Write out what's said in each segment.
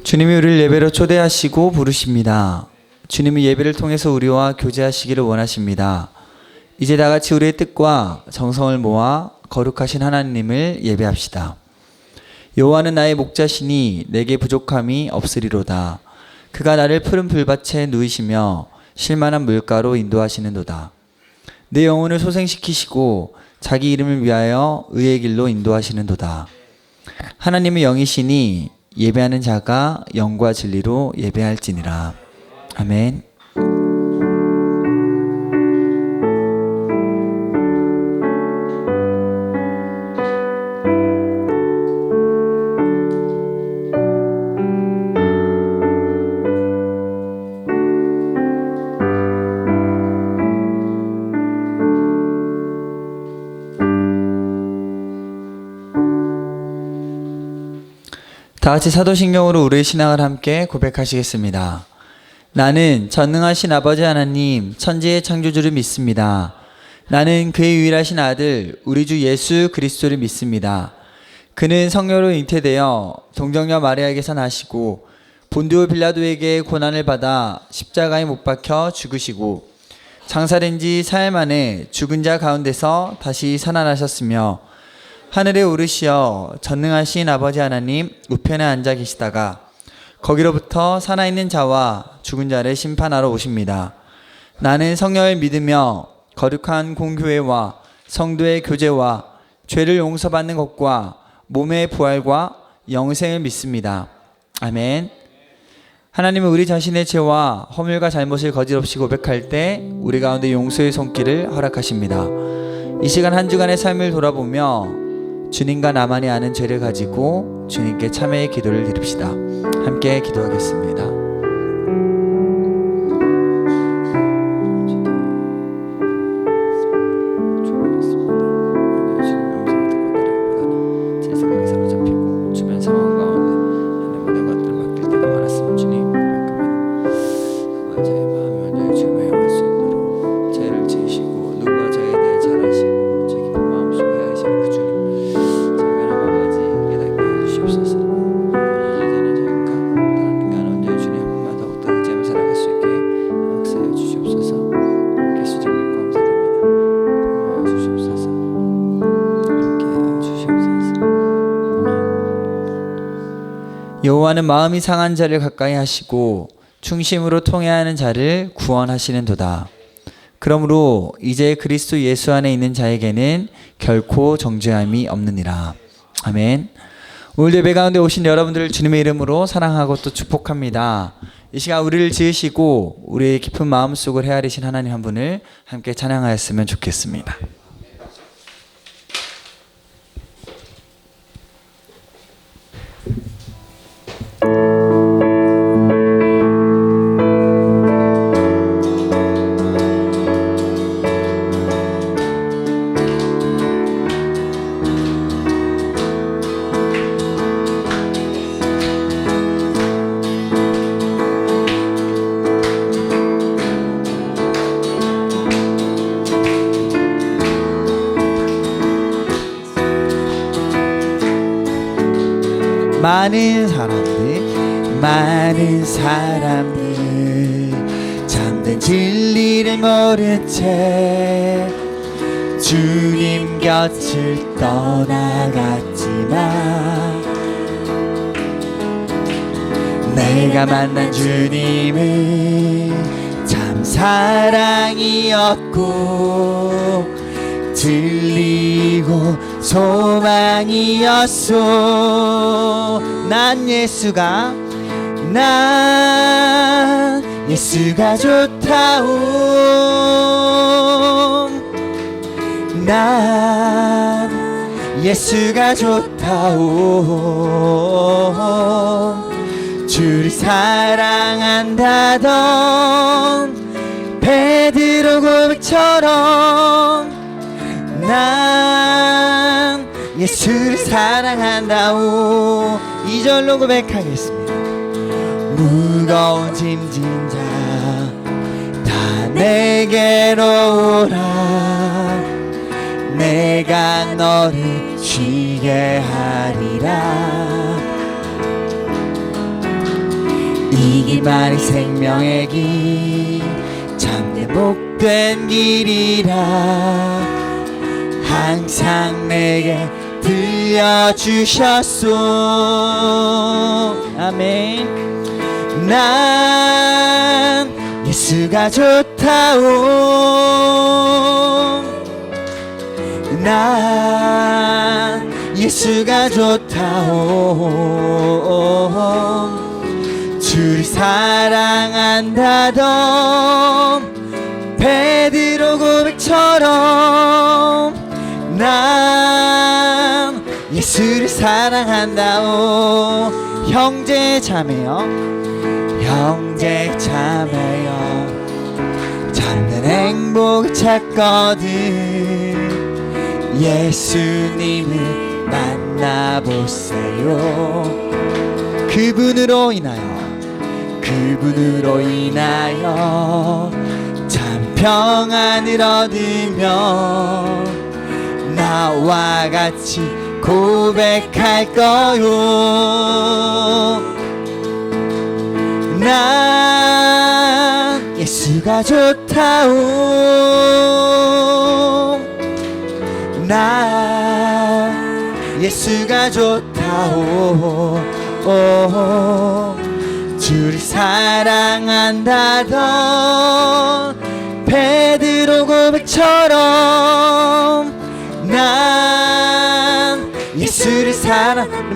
주님이 우리를 예배로 초대하시고 부르십니다. 주님이 예배를 통해서 우리와 교제하시기를 원하십니다. 이제 다 같이 우리의 뜻과 정성을 모아 거룩하신 하나님을 예배합시다. 여호와는 나의 목자시니 내게 부족함이 없으리로다. 그가 나를 푸른 풀밭에 누이시며 실만한 물가로 인도하시는도다. 내 영혼을 소생시키시고 자기 이름을 위하여 의의 길로 인도하시는도다. 하나님의 영이시니 예배하는 자가 영과 진리로 예배할지니라. 아멘. 다 같이 사도신경으로 우리의 신앙을 함께 고백하시겠습니다. 나는 전능하신 아버지 하나님 천지의 창조주를 믿습니다. 나는 그의 유일하신 아들 우리 주 예수 그리스도를 믿습니다. 그는 성령으로 잉태되어 동정녀 마리아에게서 나시고 본디오 빌라도에게 고난을 받아 십자가에 못 박혀 죽으시고 장사된 지 4일 만에 죽은 자 가운데서 다시 살아나셨으며 하늘에 오르시어 전능하신 아버지 하나님 우편에 앉아 계시다가 거기로부터 살아있는 자와 죽은 자를 심판하러 오십니다. 나는 성령을 믿으며 거룩한 공교회와 성도의 교제와 죄를 용서받는 것과 몸의 부활과 영생을 믿습니다. 아멘. 하나님은 우리 자신의 죄와 허물과 잘못을 거짓없이 고백할 때 우리 가운데 용서의 손길을 허락하십니다. 이 시간 한 주간의 삶을 돌아보며 주님과 나만이 아는 죄를 가지고 주님께 참회의 기도를 드립시다. 함께 기도하겠습니다. 여호와는 마음이 상한 자를 가까이 하시고 충심으로 통회하는 자를 구원하시는도다. 그러므로 이제 그리스도 예수 안에 있는 자에게는 결코 정죄함이 없느니라. 아멘. 오늘 예배 가운데 오신 여러분들을 주님의 이름으로 사랑하고 또 축복합니다. 이 시간 우리를 지으시고 우리의 깊은 마음속을 헤아리신 하나님 한 분을 함께 찬양하였으면 좋겠습니다. 많은 사람들 참된 진리를 모른 채 주님 곁을 떠나갔지만 내가 만난 주님은 참 사랑이었고 진리고 소망이었소. 난 예수가 좋다오. 난 예수가 좋다오. 주를 사랑한다던 베드로 고백처럼 난 예수를 사랑한다오. 2절로 고백하겠습니다. 무거운 짐진 자 다 내게로 오라. 내가 너를 쉬게 하리라. 이 길만이 생명의 길 참된 복된 길이라 항상 내게 들려주셨소. 아멘. 난 예수가 좋다오. 난 예수가 좋다오. 주를 사랑한다던 베드로 고백처럼 난 예수를 사랑한다오. 형제 자매여, 형제 자매여, 참된 행복을 찾거든 예수님을 만나보세요. 그분으로 인하여 참 평안을 얻으며 나와 같이 고백할 거요. 난 예수가 좋다오. 난 예수가 좋다오. 주를 사랑한다던 베드로 고백처럼 난 예수를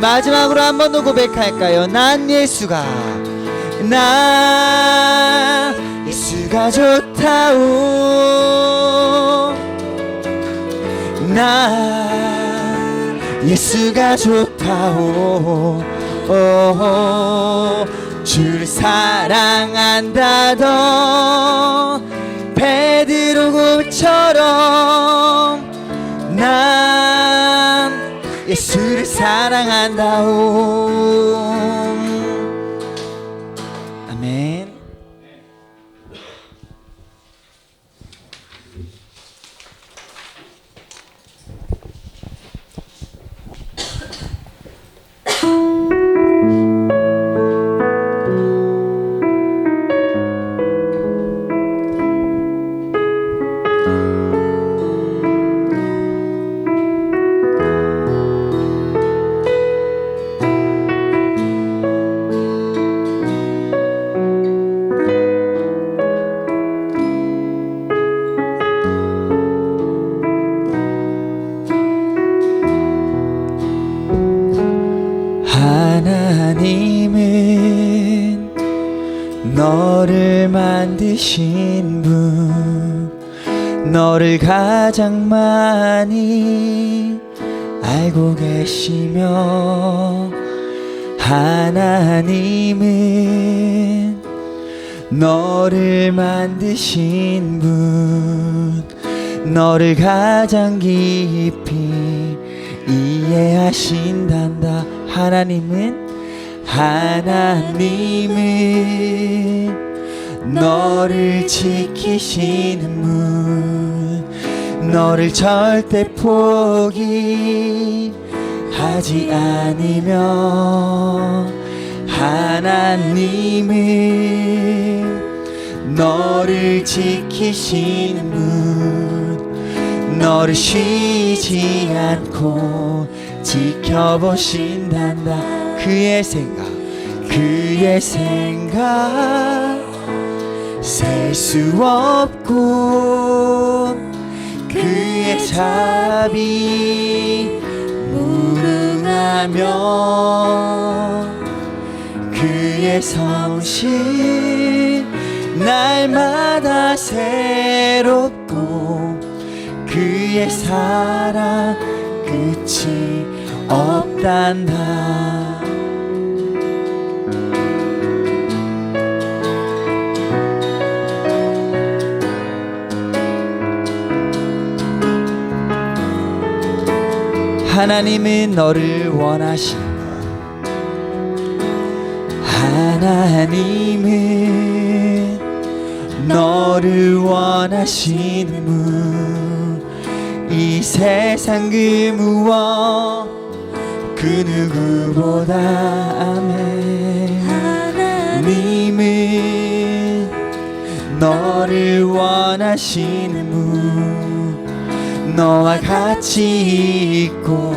마지막으로 한 번 더 고백할까요? 난 예수가 좋다오. 난 예수가 좋다오. 주를 사랑한다던 베드로 고백처럼 난 예수를 사랑한다오. 아멘. 하나님은 너를 만드신 분, 너를 가장 많이 알고 계시며, 하나님은 너를 만드신 분, 너를 가장 깊이 이해하신단다. 하나님은 너를 지키시는 분, 너를 절대 포기하지 않으며, 하나님은 너를 지키시는 분, 너를 쉬지 않고 지켜보신단다. 그의 생각 셀 수 없고, 그의 자비 무능하며, 그의 성실 날마다 새롭고, 그의 사랑 끝이 없단다. 하나님은 너를 원하시는 분, 하나님은 너를 원하시는 분, 이 세상 그 무엇 그 누구보다. 아멘. 너를 원하시는 분 너와 같이 있고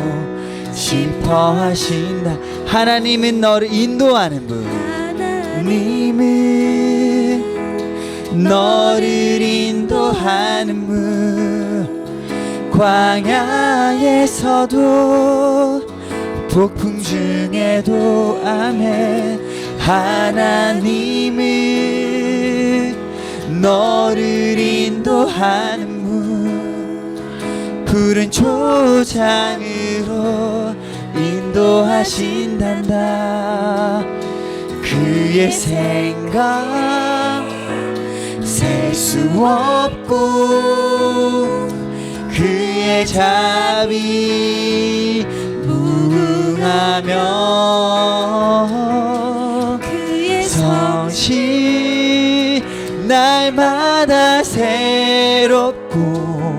싶어 하신다. 하나님은 너를 인도하는 분 하나님은 너를 인도하는 분 광야에서도 폭풍 중에도 아멘 하나님은 너를 인도하는 분 푸른 초장으로 인도하신단다. 그의 생각 셀 수 없고 그의 자비 무궁하며 그의 성실 날마다 새롭고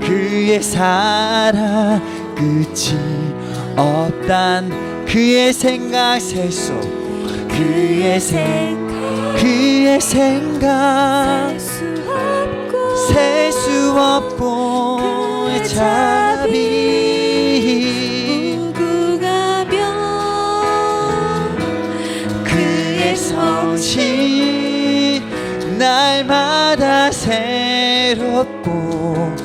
그의 사랑 끝이 없단 그의 생각 셀 수 없고 그의 생각 셀 수 없고 그의 자비 무궁하며 그의 성실 날마다 새롭고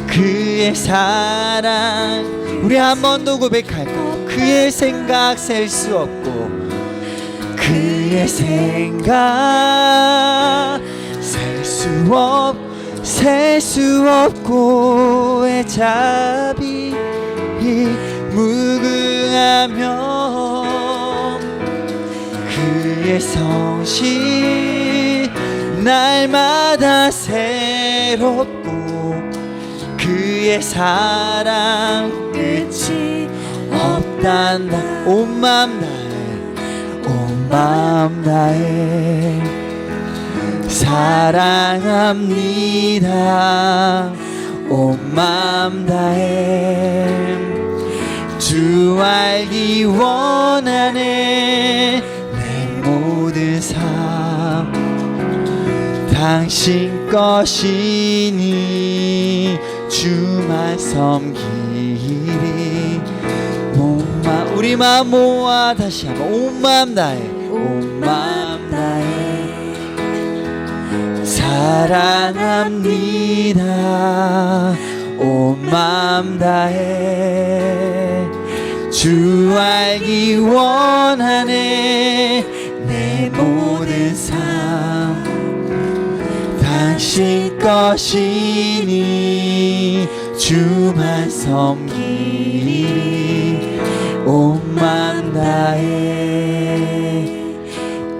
그의 사랑 우리 한 번 더 고백할까? 그의 생각 셀 수 없고 그의 생각 셀 수 없고 그의 자비 무궁하며 그의 성실 날마다 새롭고 그의 사랑 끝이 없단다. 온 마음 다해 사랑합니다. 온 마음 다해 주 알기 원하네 내 모든 삶 당신 것이니 주만 섬기리. 우리 마음 모아 다시 한번 온 마음 다해 온 마음 다해 사랑합니다. 온 마음 다해 주 알기 원하네 내 모든 삶 당신 것이니 주만 섬기리. 온 마음 다해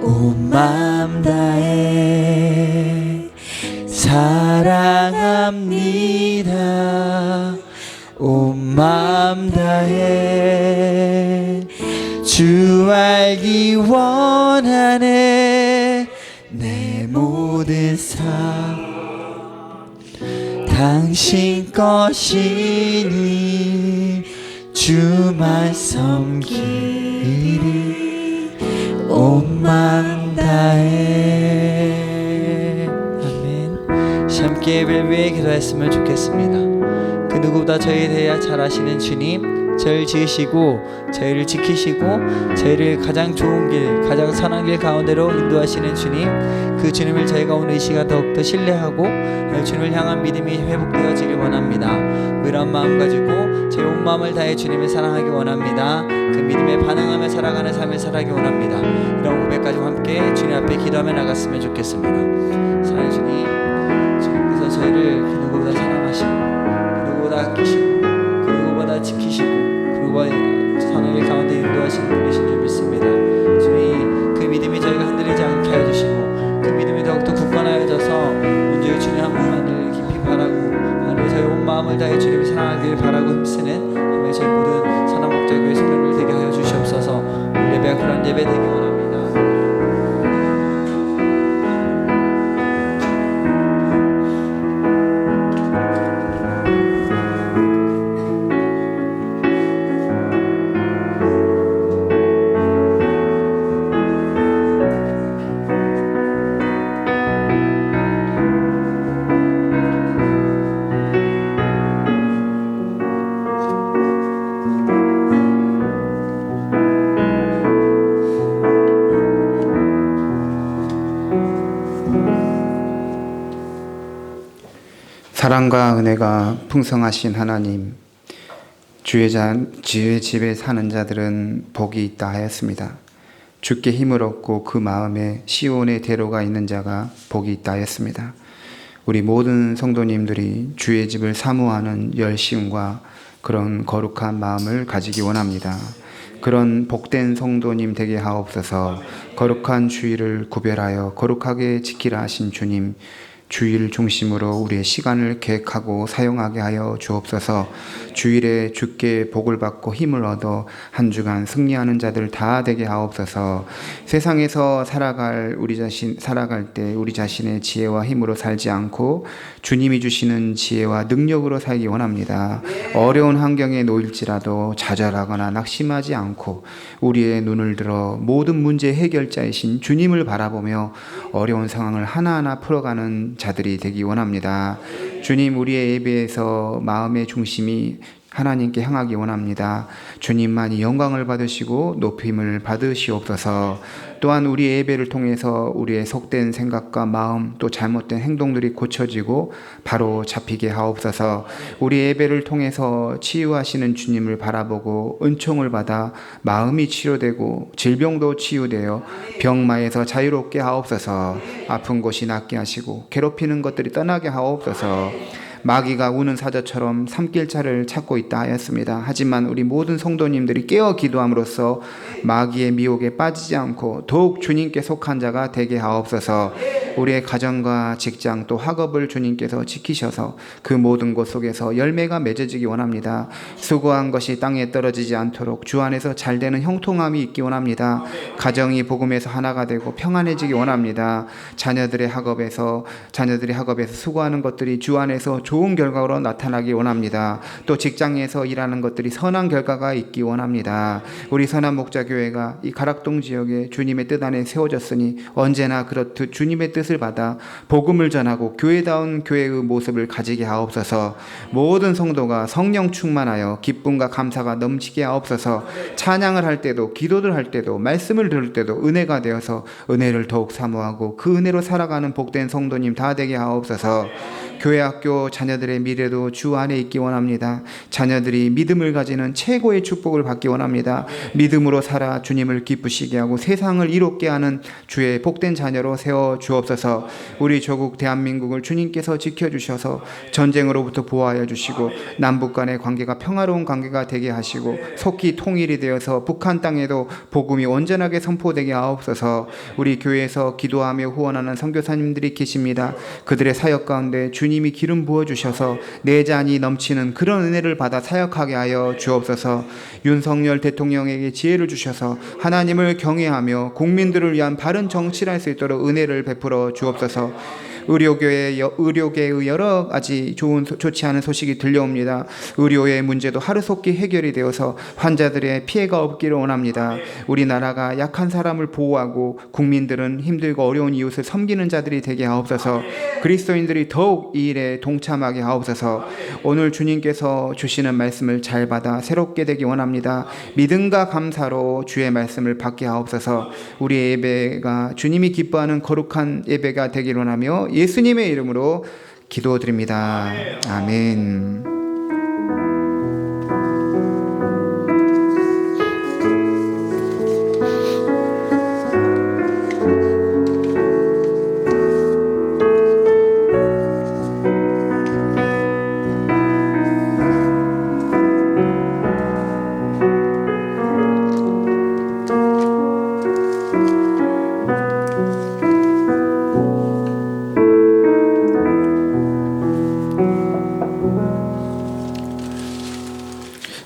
온 마음 다해 사랑합니다. 온 마음 다해 주 알기 원하네 내 모든 삶 당신 것이니 주만 섬기리. 온 마음 다해. 아멘. 함께 예배를 위해 기도했으면 좋겠습니다. 그 누구보다 저희에 대해 잘 아시는 주님, 저희를 지으시고 저희를 지키시고 저희를 가장 좋은 길, 가장 선한 길 가운데로 인도하시는 주님, 그 주님을 저희가 오늘 이 시간 더욱더 신뢰하고 주님을 향한 믿음이 회복되어지길 원합니다. 이런 마음 가지고 저희 온 마음을 다해 주님을 사랑하기 원합니다. 그 믿음에 반응하며 살아가는 삶을 살아가기 원합니다. 이런 고백 가지고 함께 주님 앞에 기도하며 나갔으면 좋겠습니다. 사랑하는 주님, 주님께서 저희를 그 누구보다 사랑하시고 그 누구보다 아끼시고 그 누구보다 지키시고 그리고 선한 길 가운데 인도하시는 분이신 줄 믿습니다. 주님, 그 믿음이 저희가 흔들리지 않게 하여 주시고 그 믿음이 더욱더 굳건하여져서 온전히 주님 한 분만을 깊이 바라고 하나님 저희 온 마음을 다해 주님을 사랑하기를 바라고 힘쓰는 하나님 저희 모든 선한 목자교회 성도를 되게 하여 주시옵소서. 예배가 그런 예배 되기 원합니다. 사랑과 은혜가 풍성하신 하나님, 주의 집에 사는 자들은 복이 있다 하였습니다. 주께 힘을 얻고 그 마음에 시온의 대로가 있는 자가 복이 있다 하였습니다. 우리 모든 성도님들이 주의 집을 사모하는 열심과 그런 거룩한 마음을 가지기 원합니다. 그런 복된 성도님 되게 하옵소서. 거룩한 주일을 구별하여 거룩하게 지키라 하신 주님, 주일 중심으로 우리의 시간을 계획하고 사용하게 하여 주옵소서. 주일에 주께 복을 받고 힘을 얻어 한 주간 승리하는 자들 다 되게 하옵소서. 세상에서 살아갈 때 우리 자신의 지혜와 힘으로 살지 않고 주님이 주시는 지혜와 능력으로 살기 원합니다. 어려운 환경에 놓일지라도 좌절하거나 낙심하지 않고 우리의 눈을 들어 모든 문제 해결자이신 주님을 바라보며 어려운 상황을 하나하나 풀어가는 자들이 되기 원합니다. 주님, 우리의 예배에서 마음의 중심이 하나님께 향하기 원합니다. 주님만이 영광을 받으시고 높임을 받으시옵소서. 또한 우리의 예배를 통해서 우리의 속된 생각과 마음 또 잘못된 행동들이 고쳐지고 바로 잡히게 하옵소서. 우리 예배를 통해서 치유하시는 주님을 바라보고 은총을 받아 마음이 치료되고 질병도 치유되어 병마에서 자유롭게 하옵소서. 아픈 곳이 낫게 하시고 괴롭히는 것들이 떠나게 하옵소서. 마귀가 우는 사자처럼 삼킬자를 찾고 있다 하였습니다. 하지만 우리 모든 성도님들이 깨어 기도함으로써 마귀의 미혹에 빠지지 않고 더욱 주님께 속한 자가 되게 하옵소서. 우리의 가정과 직장 또 학업을 주님께서 지키셔서 그 모든 곳 속에서 열매가 맺어지기 원합니다. 수고한 것이 땅에 떨어지지 않도록 주 안에서 잘되는 형통함이 있기 원합니다. 가정이 복음에서 하나가 되고 평안해지기 원합니다. 자녀들이 학업에서 수고하는 것들이 주 안에서 좋은 결과로 나타나기 원합니다. 또 직장에서 일하는 것들이 선한 결과가 있기 원합니다. 우리 선한목자교회가 이 가락동 지역에 주님의 뜻 안에 세워졌으니 언제나 그렇듯 주님의 뜻을 받아 복음을 전하고 교회다운 교회의 모습을 가지게 하옵소서. 모든 성도가 성령 충만하여 기쁨과 감사가 넘치게 하옵소서. 찬양을 할 때도 기도를 할 때도 말씀을 들을 때도 은혜가 되어서 은혜를 더욱 사모하고 그 은혜로 살아가는 복된 성도님 다 되게 하옵소서. 교회 학교 자녀들의 미래도 주 안에 있기 원합니다. 자녀들이 믿음을 가지는 최고의 축복을 받기 원합니다. 믿음으로 살아 주님을 기쁘시게 하고 세상을 이롭게 하는 주의 복된 자녀로 세워 주옵소서. 우리 조국 대한민국을 주님께서 지켜주셔서 전쟁으로부터 보호하여 주시고 남북 간의 관계가 평화로운 관계가 되게 하시고 속히 통일이 되어서 북한 땅에도 복음이 온전하게 선포되게 하옵소서. 우리 교회에서 기도하며 후원하는 선교사님들이 계십니다. 그들의 사역 가운데 주님이 기름 부어주셔서 내잔이 넘치는 그런 은혜를 받아 사역하게 하여 주옵소서. 윤석열 대통령에게 지혜를 주셔서 하나님을 경외하며 국민들을 위한 바른 정치를 할 수 있도록 은혜를 베풀어 주옵소서. 의료계의 여러 가지 좋지 않은 소식이 들려옵니다. 의료의 문제도 하루속히 해결이 되어서 환자들의 피해가 없기를 원합니다. 우리나라가 약한 사람을 보호하고 국민들은 힘들고 어려운 이웃을 섬기는 자들이 되게 하옵소서. 그리스도인들이 더욱 이 일에 동참하게 하옵소서. 오늘 주님께서 주시는 말씀을 잘 받아 새롭게 되기 원합니다. 믿음과 감사로 주의 말씀을 받게 하옵소서. 우리의 예배가 주님이 기뻐하는 거룩한 예배가 되기를 원하며 예수님의 이름으로 기도드립니다. 아멘.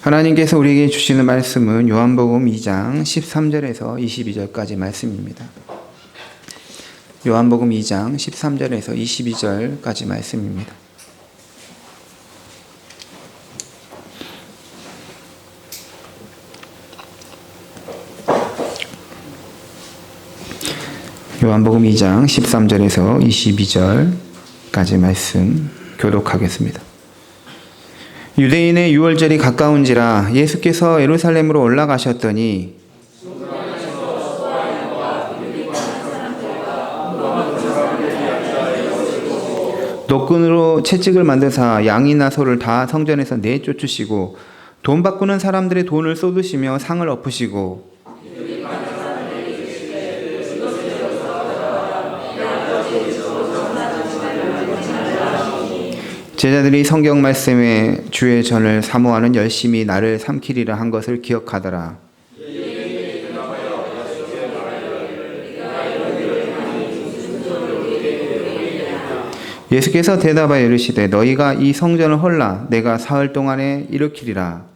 하나님께서 우리에게 주시는 말씀은 요한복음 2장 13절에서 22절까지 말씀입니다. 요한복음 2장 13절에서 22절까지 말씀입니다. 요한복음 2장 13절에서 22절까지 말씀 교독하겠습니다. 유대인의 유월절이 가까운지라 예수께서 예루살렘으로 올라가셨더니 노끈으로 채찍을 만드사 양이나 소를 다 성전에서 내쫓으시고 돈 바꾸는 사람들의 돈을 쏟으시며 상을 엎으시고 제자들이 성경 말씀에 주의 전을 사모하는 열심히 나를 삼키리라 한 것을 기억하더라. 예수께서 대답하여 이르시되 너희가 이 성전을 헐라 내가 사흘 동안에 일으키리라.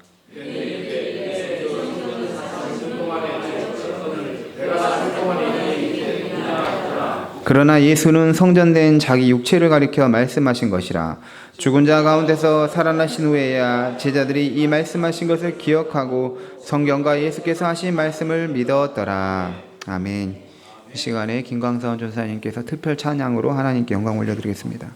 그러나 예수는 성전된 자기 육체를 가리켜 말씀하신 것이라. 죽은 자 가운데서 살아나신 후에야 제자들이 이 말씀하신 것을 기억하고 성경과 예수께서 하신 말씀을 믿었더라. 아멘. 이 시간에 김광선 전사님께서 특별 찬양으로 하나님께 영광 올려드리겠습니다.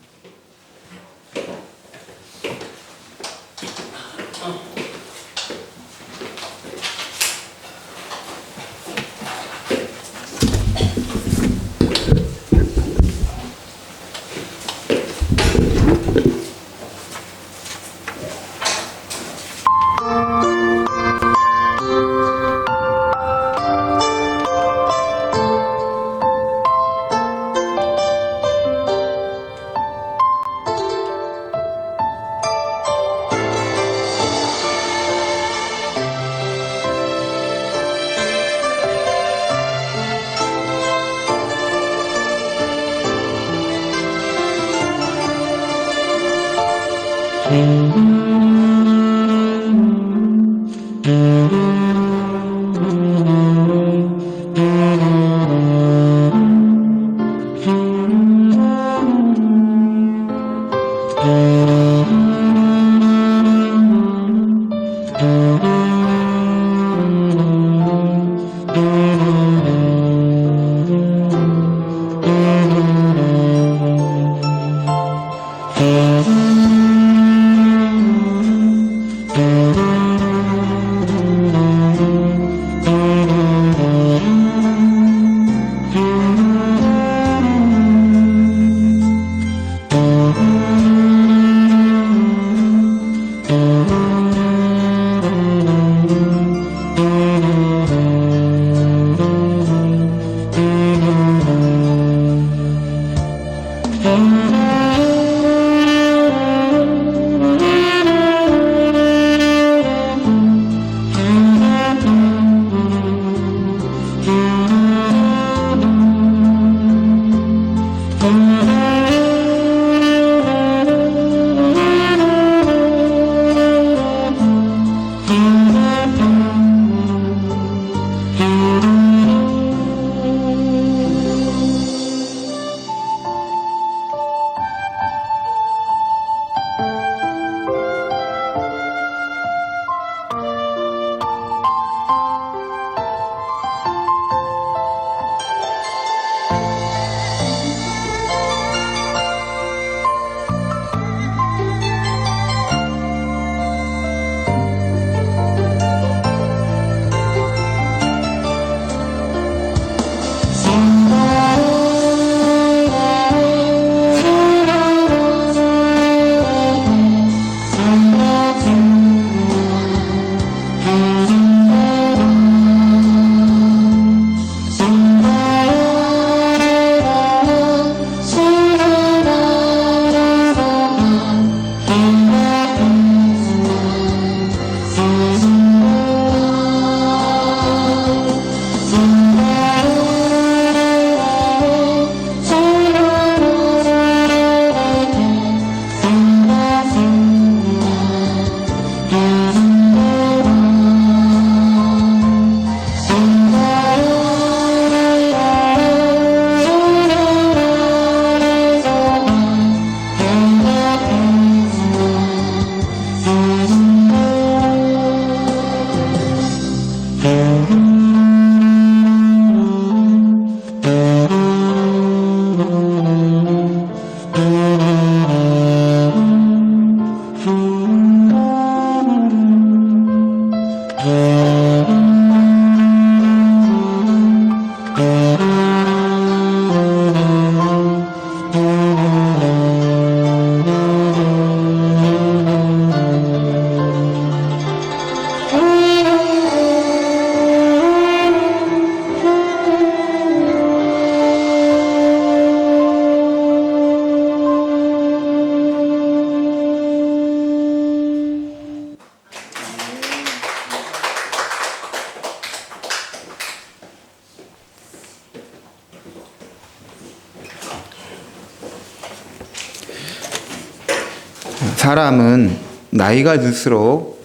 사람은 나이가 들수록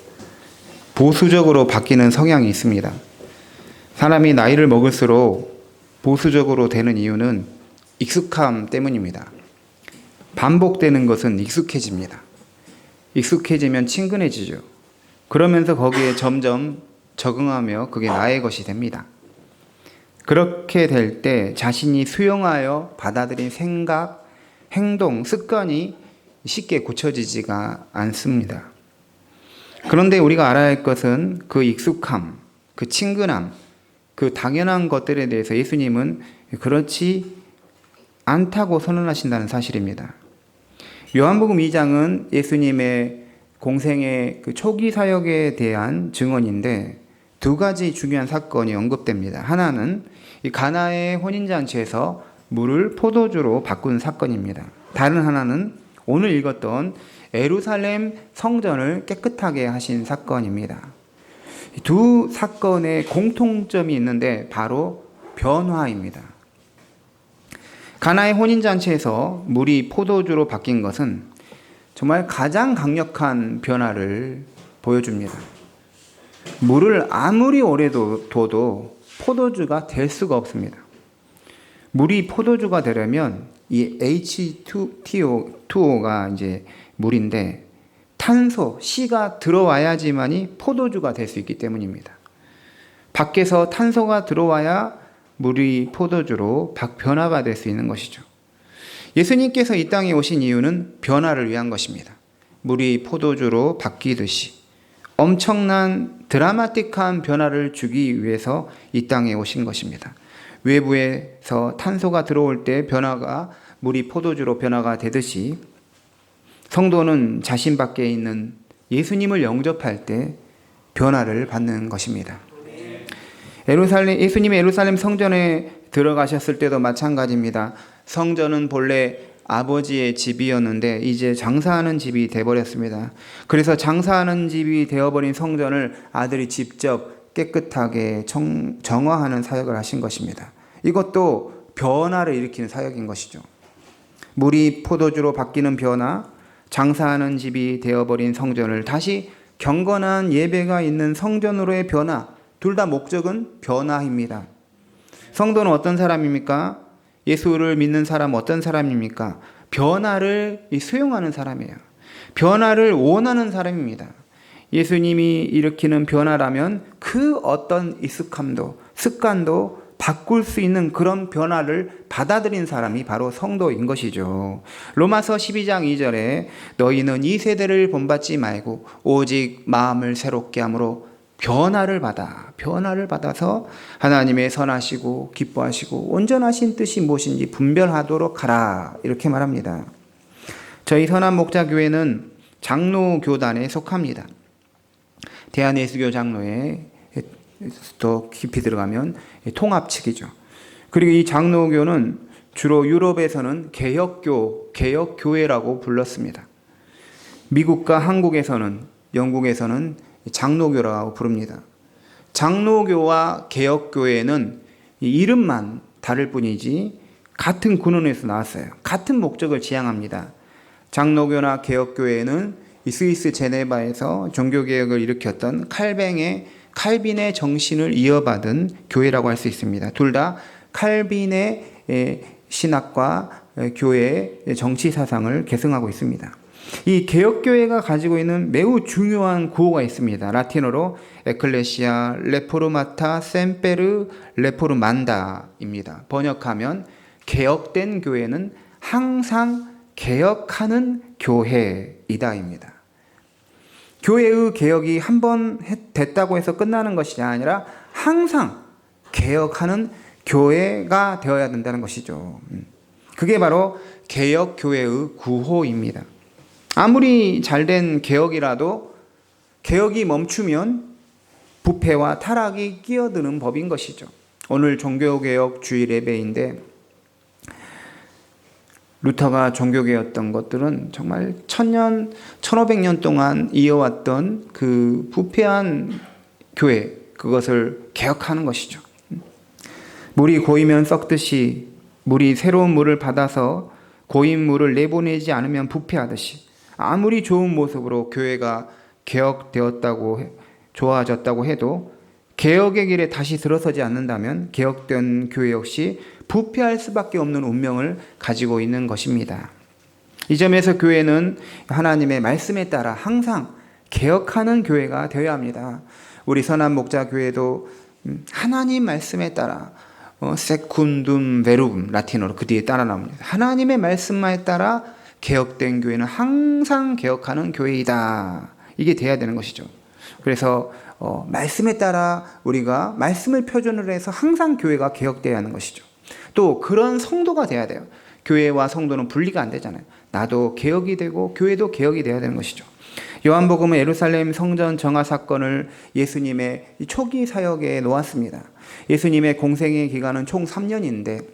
보수적으로 바뀌는 성향이 있습니다. 사람이 나이를 먹을수록 보수적으로 되는 이유는 익숙함 때문입니다. 반복되는 것은 익숙해집니다. 익숙해지면 친근해지죠. 그러면서 거기에 점점 적응하며 그게 나의 것이 됩니다. 그렇게 될 때 자신이 수용하여 받아들인 생각, 행동, 습관이 쉽게 고쳐지지가 않습니다. 그런데 우리가 알아야 할 것은 그 익숙함, 그 친근함, 그 당연한 것들에 대해서 예수님은 그렇지 않다고 선언하신다는 사실입니다. 요한복음 2장은 예수님의 공생의 그 초기 사역에 대한 증언인데 두 가지 중요한 사건이 언급됩니다. 하나는 이 가나의 혼인잔치에서 물을 포도주로 바꾼 사건입니다. 다른 하나는 오늘 읽었던 예루살렘 성전을 깨끗하게 하신 사건입니다. 두 사건의 공통점이 있는데 바로 변화입니다. 가나의 혼인잔치에서 물이 포도주로 바뀐 것은 정말 가장 강력한 변화를 보여줍니다. 물을 아무리 오래 둬도 포도주가 될 수가 없습니다. 물이 포도주가 되려면 이 H2O가 이제 물인데 탄소, C가 들어와야지만이 포도주가 될 수 있기 때문입니다. 밖에서 탄소가 들어와야 물이 포도주로 변화가 될 수 있는 것이죠. 예수님께서 이 땅에 오신 이유는 변화를 위한 것입니다. 물이 포도주로 바뀌듯이 엄청난 드라마틱한 변화를 주기 위해서 이 땅에 오신 것입니다. 외부에서 탄소가 들어올 때 물이 포도주로 변화가 되듯이 성도는 자신 밖에 있는 예수님을 영접할 때 변화를 받는 것입니다. 예수님이 예루살렘 성전에 들어가셨을 때도 마찬가지입니다. 성전은 본래 아버지의 집이었는데 이제 장사하는 집이 되어버렸습니다. 그래서 장사하는 집이 되어버린 성전을 아들이 직접 깨끗하게 정화하는 사역을 하신 것입니다. 이것도 변화를 일으키는 사역인 것이죠. 물이 포도주로 바뀌는 변화, 장사하는 집이 되어버린 성전을 다시 경건한 예배가 있는 성전으로의 변화, 둘 다 목적은 변화입니다. 성도는 어떤 사람입니까? 예수를 믿는 사람은 어떤 사람입니까? 변화를 수용하는 사람이에요. 변화를 원하는 사람입니다. 예수님이 일으키는 변화라면 그 어떤 익숙함도 습관도 바꿀 수 있는 그런 변화를 받아들인 사람이 바로 성도인 것이죠. 로마서 12장 2절에 너희는 이 세대를 본받지 말고 오직 마음을 새롭게 함으로 변화를 받아서 하나님의 선하시고 기뻐하시고 온전하신 뜻이 무엇인지 분별하도록 하라, 이렇게 말합니다. 저희 선한 목자교회는 장로교단에 속합니다. 대한예수교 장로에 더 깊이 들어가면 통합 측이죠. 그리고 이 장로교는 주로 유럽에서는 개혁교회라고 불렀습니다. 미국과 한국에서는, 영국에서는 장로교라고 부릅니다. 장로교와 개혁교회는 이름만 다를 뿐이지 같은 근원에서 나왔어요. 같은 목적을 지향합니다. 장로교나 개혁교회는 스위스 제네바에서 종교개혁을 일으켰던 칼빈의 정신을 이어받은 교회라고 할 수 있습니다. 둘 다 칼빈의 신학과 교회의 정치 사상을 계승하고 있습니다. 이 개혁교회가 가지고 있는 매우 중요한 구호가 있습니다. 라틴어로 에클레시아 레포르마타 셈페르 레포르만다입니다. 번역하면 개혁된 교회는 항상 개혁하는 교회이다입니다. 교회의 개혁이 한 번 됐다고 해서 끝나는 것이 아니라 항상 개혁하는 교회가 되어야 된다는 것이죠. 그게 바로 개혁교회의 구호입니다. 아무리 잘된 개혁이라도 개혁이 멈추면 부패와 타락이 끼어드는 법인 것이죠. 오늘 종교개혁 주일 예배인데 루터가 종교개혁했던 것들은 정말 1500년 동안 이어왔던 그 부패한 교회, 그것을 개혁하는 것이죠. 물이 고이면 썩듯이 물이 새로운 물을 받아서 고인 물을 내보내지 않으면 부패하듯이 아무리 좋은 모습으로 교회가 좋아졌다고 해도 개혁의 길에 다시 들어서지 않는다면 개혁된 교회 역시 부패할 수밖에 없는 운명을 가지고 있는 것입니다. 이 점에서 교회는 하나님의 말씀에 따라 항상 개혁하는 교회가 되어야 합니다. 우리 선한 목자 교회도 하나님 말씀에 따라 세쿰둠 베룸 라틴어로 그 뒤에 따라 나옵니다. 하나님의 말씀에 따라 개혁된 교회는 항상 개혁하는 교회이다. 이게 돼야 되는 것이죠. 그래서 말씀에 따라 우리가 말씀을 표준으로 해서 항상 교회가 개혁되어야 하는 것이죠. 또 그런 성도가 돼야 돼요. 교회와 성도는 분리가 안 되잖아요. 나도 개혁이 되고 교회도 개혁이 돼야 되는 것이죠. 요한복음은 예루살렘 성전 정화 사건을 예수님의 초기 사역에 놓았습니다. 예수님의 공생의 기간은 총 3년인데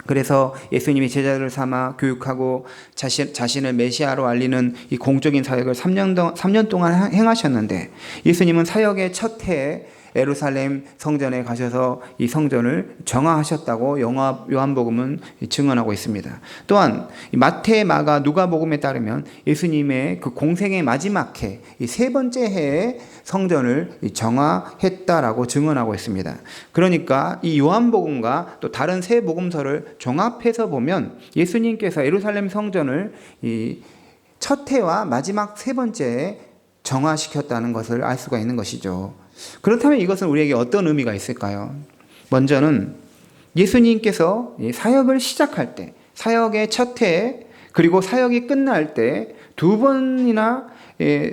그래서 예수님이 제자들을 삼아 교육하고 자신을 메시아로 알리는 이 공적인 사역을 3년 동안 행하셨는데 예수님은 사역의 첫 해에 예루살렘 성전에 가셔서 이 성전을 정화하셨다고 요한복음은 증언하고 있습니다. 또한 마태, 마가, 누가복음에 따르면 예수님의 그 공생의 마지막 해, 이 세 번째 해에 성전을 정화했다라고 증언하고 있습니다. 그러니까 이 요한복음과 또 다른 세 복음서를 종합해서 보면 예수님께서 예루살렘 성전을 이 첫 해와 마지막 세 번째에 정화시켰다는 것을 알 수가 있는 것이죠. 그렇다면 이것은 우리에게 어떤 의미가 있을까요? 먼저는 예수님께서 사역을 시작할 때, 사역의 첫 해에 그리고 사역이 끝날 때 두 번이나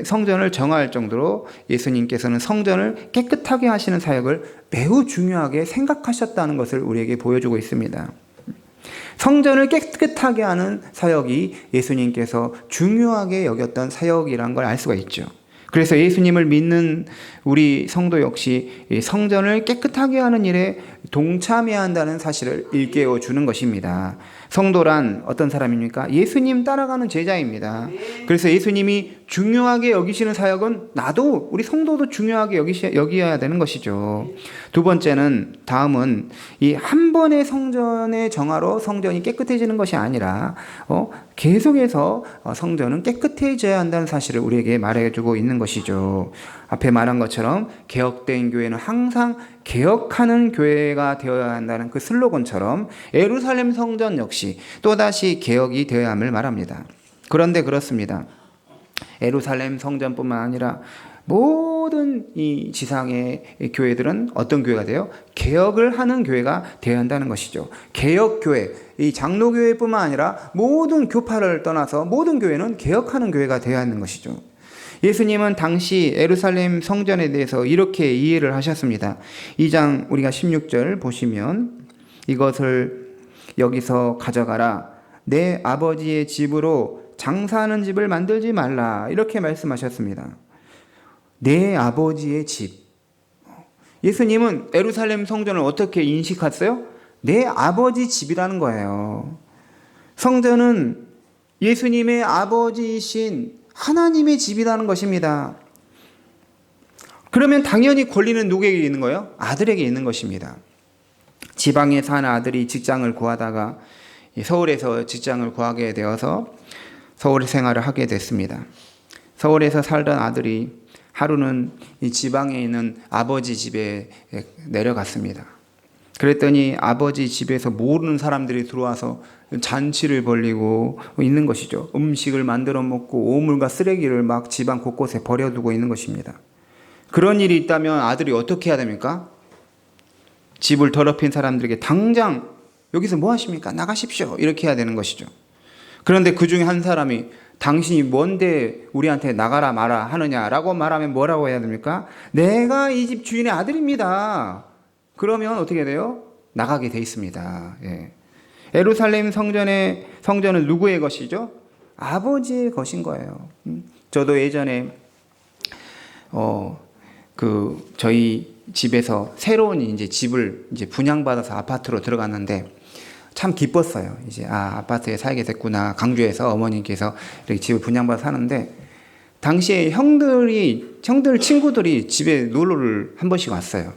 성전을 정화할 정도로 예수님께서는 성전을 깨끗하게 하시는 사역을 매우 중요하게 생각하셨다는 것을 우리에게 보여주고 있습니다. 성전을 깨끗하게 하는 사역이 예수님께서 중요하게 여겼던 사역이라는 걸 알 수가 있죠. 그래서 예수님을 믿는 우리 성도 역시 성전을 깨끗하게 하는 일에 동참해야 한다는 사실을 일깨워 주는 것입니다. 성도란 어떤 사람입니까? 예수님 따라가는 제자입니다. 그래서 예수님이 중요하게 여기시는 사역은 나도 우리 성도도 중요하게 여기어야 되는 것이죠. 두 번째는 다음은 이 한 번의 성전의 정화로 성전이 깨끗해지는 것이 아니라 계속해서 성전은 깨끗해져야 한다는 사실을 우리에게 말해주고 있는 것이죠. 앞에 말한 것처럼 개혁된 교회는 항상 개혁하는 교회가 되어야 한다는 그 슬로건처럼 예루살렘 성전 역시 또다시 개혁이 되어야 함을 말합니다. 그런데 그렇습니다. 예루살렘 성전뿐만 아니라 모든 이 지상의 교회들은 어떤 교회가 돼요? 개혁을 하는 교회가 되어야 한다는 것이죠. 개혁교회, 이 장로교회뿐만 아니라 모든 교파를 떠나서 모든 교회는 개혁하는 교회가 되어야 하는 것이죠. 예수님은 당시 예루살렘 성전에 대해서 이렇게 이해를 하셨습니다. 2장 우리가 16절 보시면 이것을 여기서 가져가라. 내 아버지의 집으로 장사하는 집을 만들지 말라. 이렇게 말씀하셨습니다. 내 아버지의 집. 예수님은 예루살렘 성전을 어떻게 인식했어요? 내 아버지 집이라는 거예요. 성전은 예수님의 아버지이신 하나님의 집이라는 것입니다. 그러면 당연히 권리는 누구에게 있는 거예요? 아들에게 있는 것입니다. 지방에 사는 아들이 직장을 구하다가 서울에서 직장을 구하게 되어서 서울 생활을 하게 됐습니다. 서울에서 살던 아들이 하루는 이 지방에 있는 아버지 집에 내려갔습니다. 그랬더니 아버지 집에서 모르는 사람들이 들어와서 잔치를 벌이고 있는 것이죠. 음식을 만들어 먹고 오물과 쓰레기를 막 집안 곳곳에 버려두고 있는 것입니다. 그런 일이 있다면 아들이 어떻게 해야 됩니까? 집을 더럽힌 사람들에게 당장 여기서 뭐 하십니까? 나가십시오. 이렇게 해야 되는 것이죠. 그런데 그 중에 한 사람이 당신이 뭔데 우리한테 나가라 마라 하느냐라고 말하면 뭐라고 해야 됩니까? 내가 이 집 주인의 아들입니다. 그러면 어떻게 돼요? 나가게 돼 있습니다. 예. 예루살렘 성전은 누구의 것이죠? 아버지의 것인 거예요. 저도 예전에 저희 집에서 새로운 이제 집을 이제 분양받아서 아파트로 들어갔는데 참 기뻤어요. 이제 아파트에 살게 됐구나. 강주에서 어머님께서 이렇게 집을 분양받아서 사는데 당시에 형들 친구들이 집에 놀러를 한 번씩 왔어요.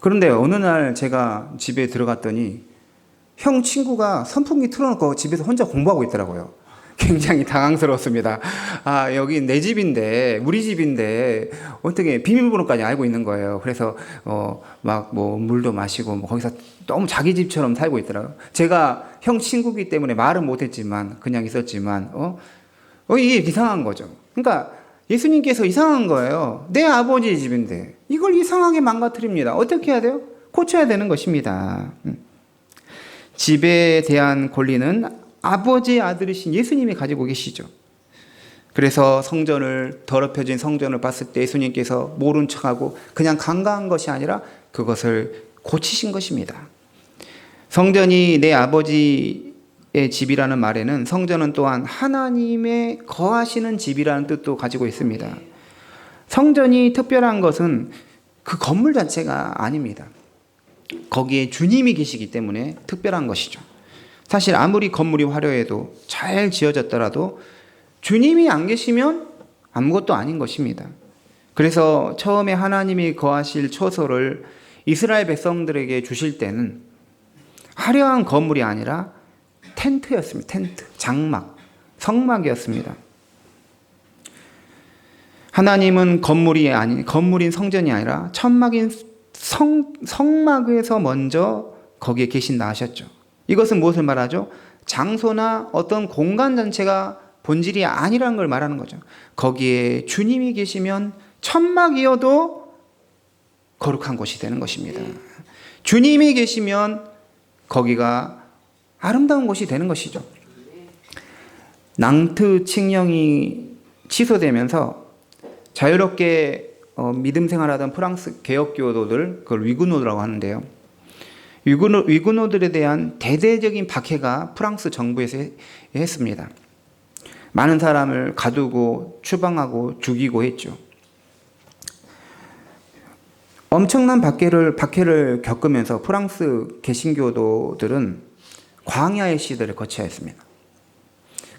그런데 어느 날 제가 집에 들어갔더니 형 친구가 선풍기 틀어놓고 집에서 혼자 공부하고 있더라고요. 굉장히 당황스러웠습니다. 아, 여기 내 집인데, 우리 집인데, 어떻게 비밀번호까지 알고 있는 거예요. 그래서, 막 뭐, 물도 마시고, 뭐, 거기서 너무 자기 집처럼 살고 있더라고요. 제가 형 친구기 때문에 말은 못했지만, 그냥 있었지만, 이게 이상한 거죠. 그러니까, 예수님께서 이상한 거예요. 내 아버지의 집인데, 이걸 이상하게 망가뜨립니다. 어떻게 해야 돼요? 고쳐야 되는 것입니다. 집에 대한 권리는 아버지의 아들이신 예수님이 가지고 계시죠. 그래서 성전을 더럽혀진 성전을 봤을 때 예수님께서 모른 척하고 그냥 간과한 것이 아니라 그것을 고치신 것입니다. 성전이 내 아버지의 집이라는 말에는 성전은 또한 하나님의 거하시는 집이라는 뜻도 가지고 있습니다. 성전이 특별한 것은 그 건물 자체가 아닙니다. 거기에 주님이 계시기 때문에 특별한 것이죠. 사실 아무리 건물이 화려해도 잘 지어졌더라도 주님이 안 계시면 아무것도 아닌 것입니다. 그래서 처음에 하나님이 거하실 처소를 이스라엘 백성들에게 주실 때는 화려한 건물이 아니라 텐트였습니다. 텐트, 장막, 성막이었습니다. 하나님은 건물인 성전이 아니라 천막인 성막에서 먼저 거기에 계신다 하셨죠. 이것은 무엇을 말하죠? 장소나 어떤 공간 전체가 본질이 아니라는 걸 말하는 거죠. 거기에 주님이 계시면 천막이어도 거룩한 곳이 되는 것입니다. 주님이 계시면 거기가 아름다운 곳이 되는 것이죠. 낭트 칙령이 취소되면서 자유롭게 믿음 생활하던 프랑스 개혁교도들, 그걸 위구노라고 하는데요. 위구노들에 대한 대대적인 박해가 프랑스 정부에서 했습니다. 많은 사람을 가두고 추방하고 죽이고 했죠. 엄청난 박해를 겪으면서 프랑스 개신교도들은 광야의 시대를 거쳐야 했습니다.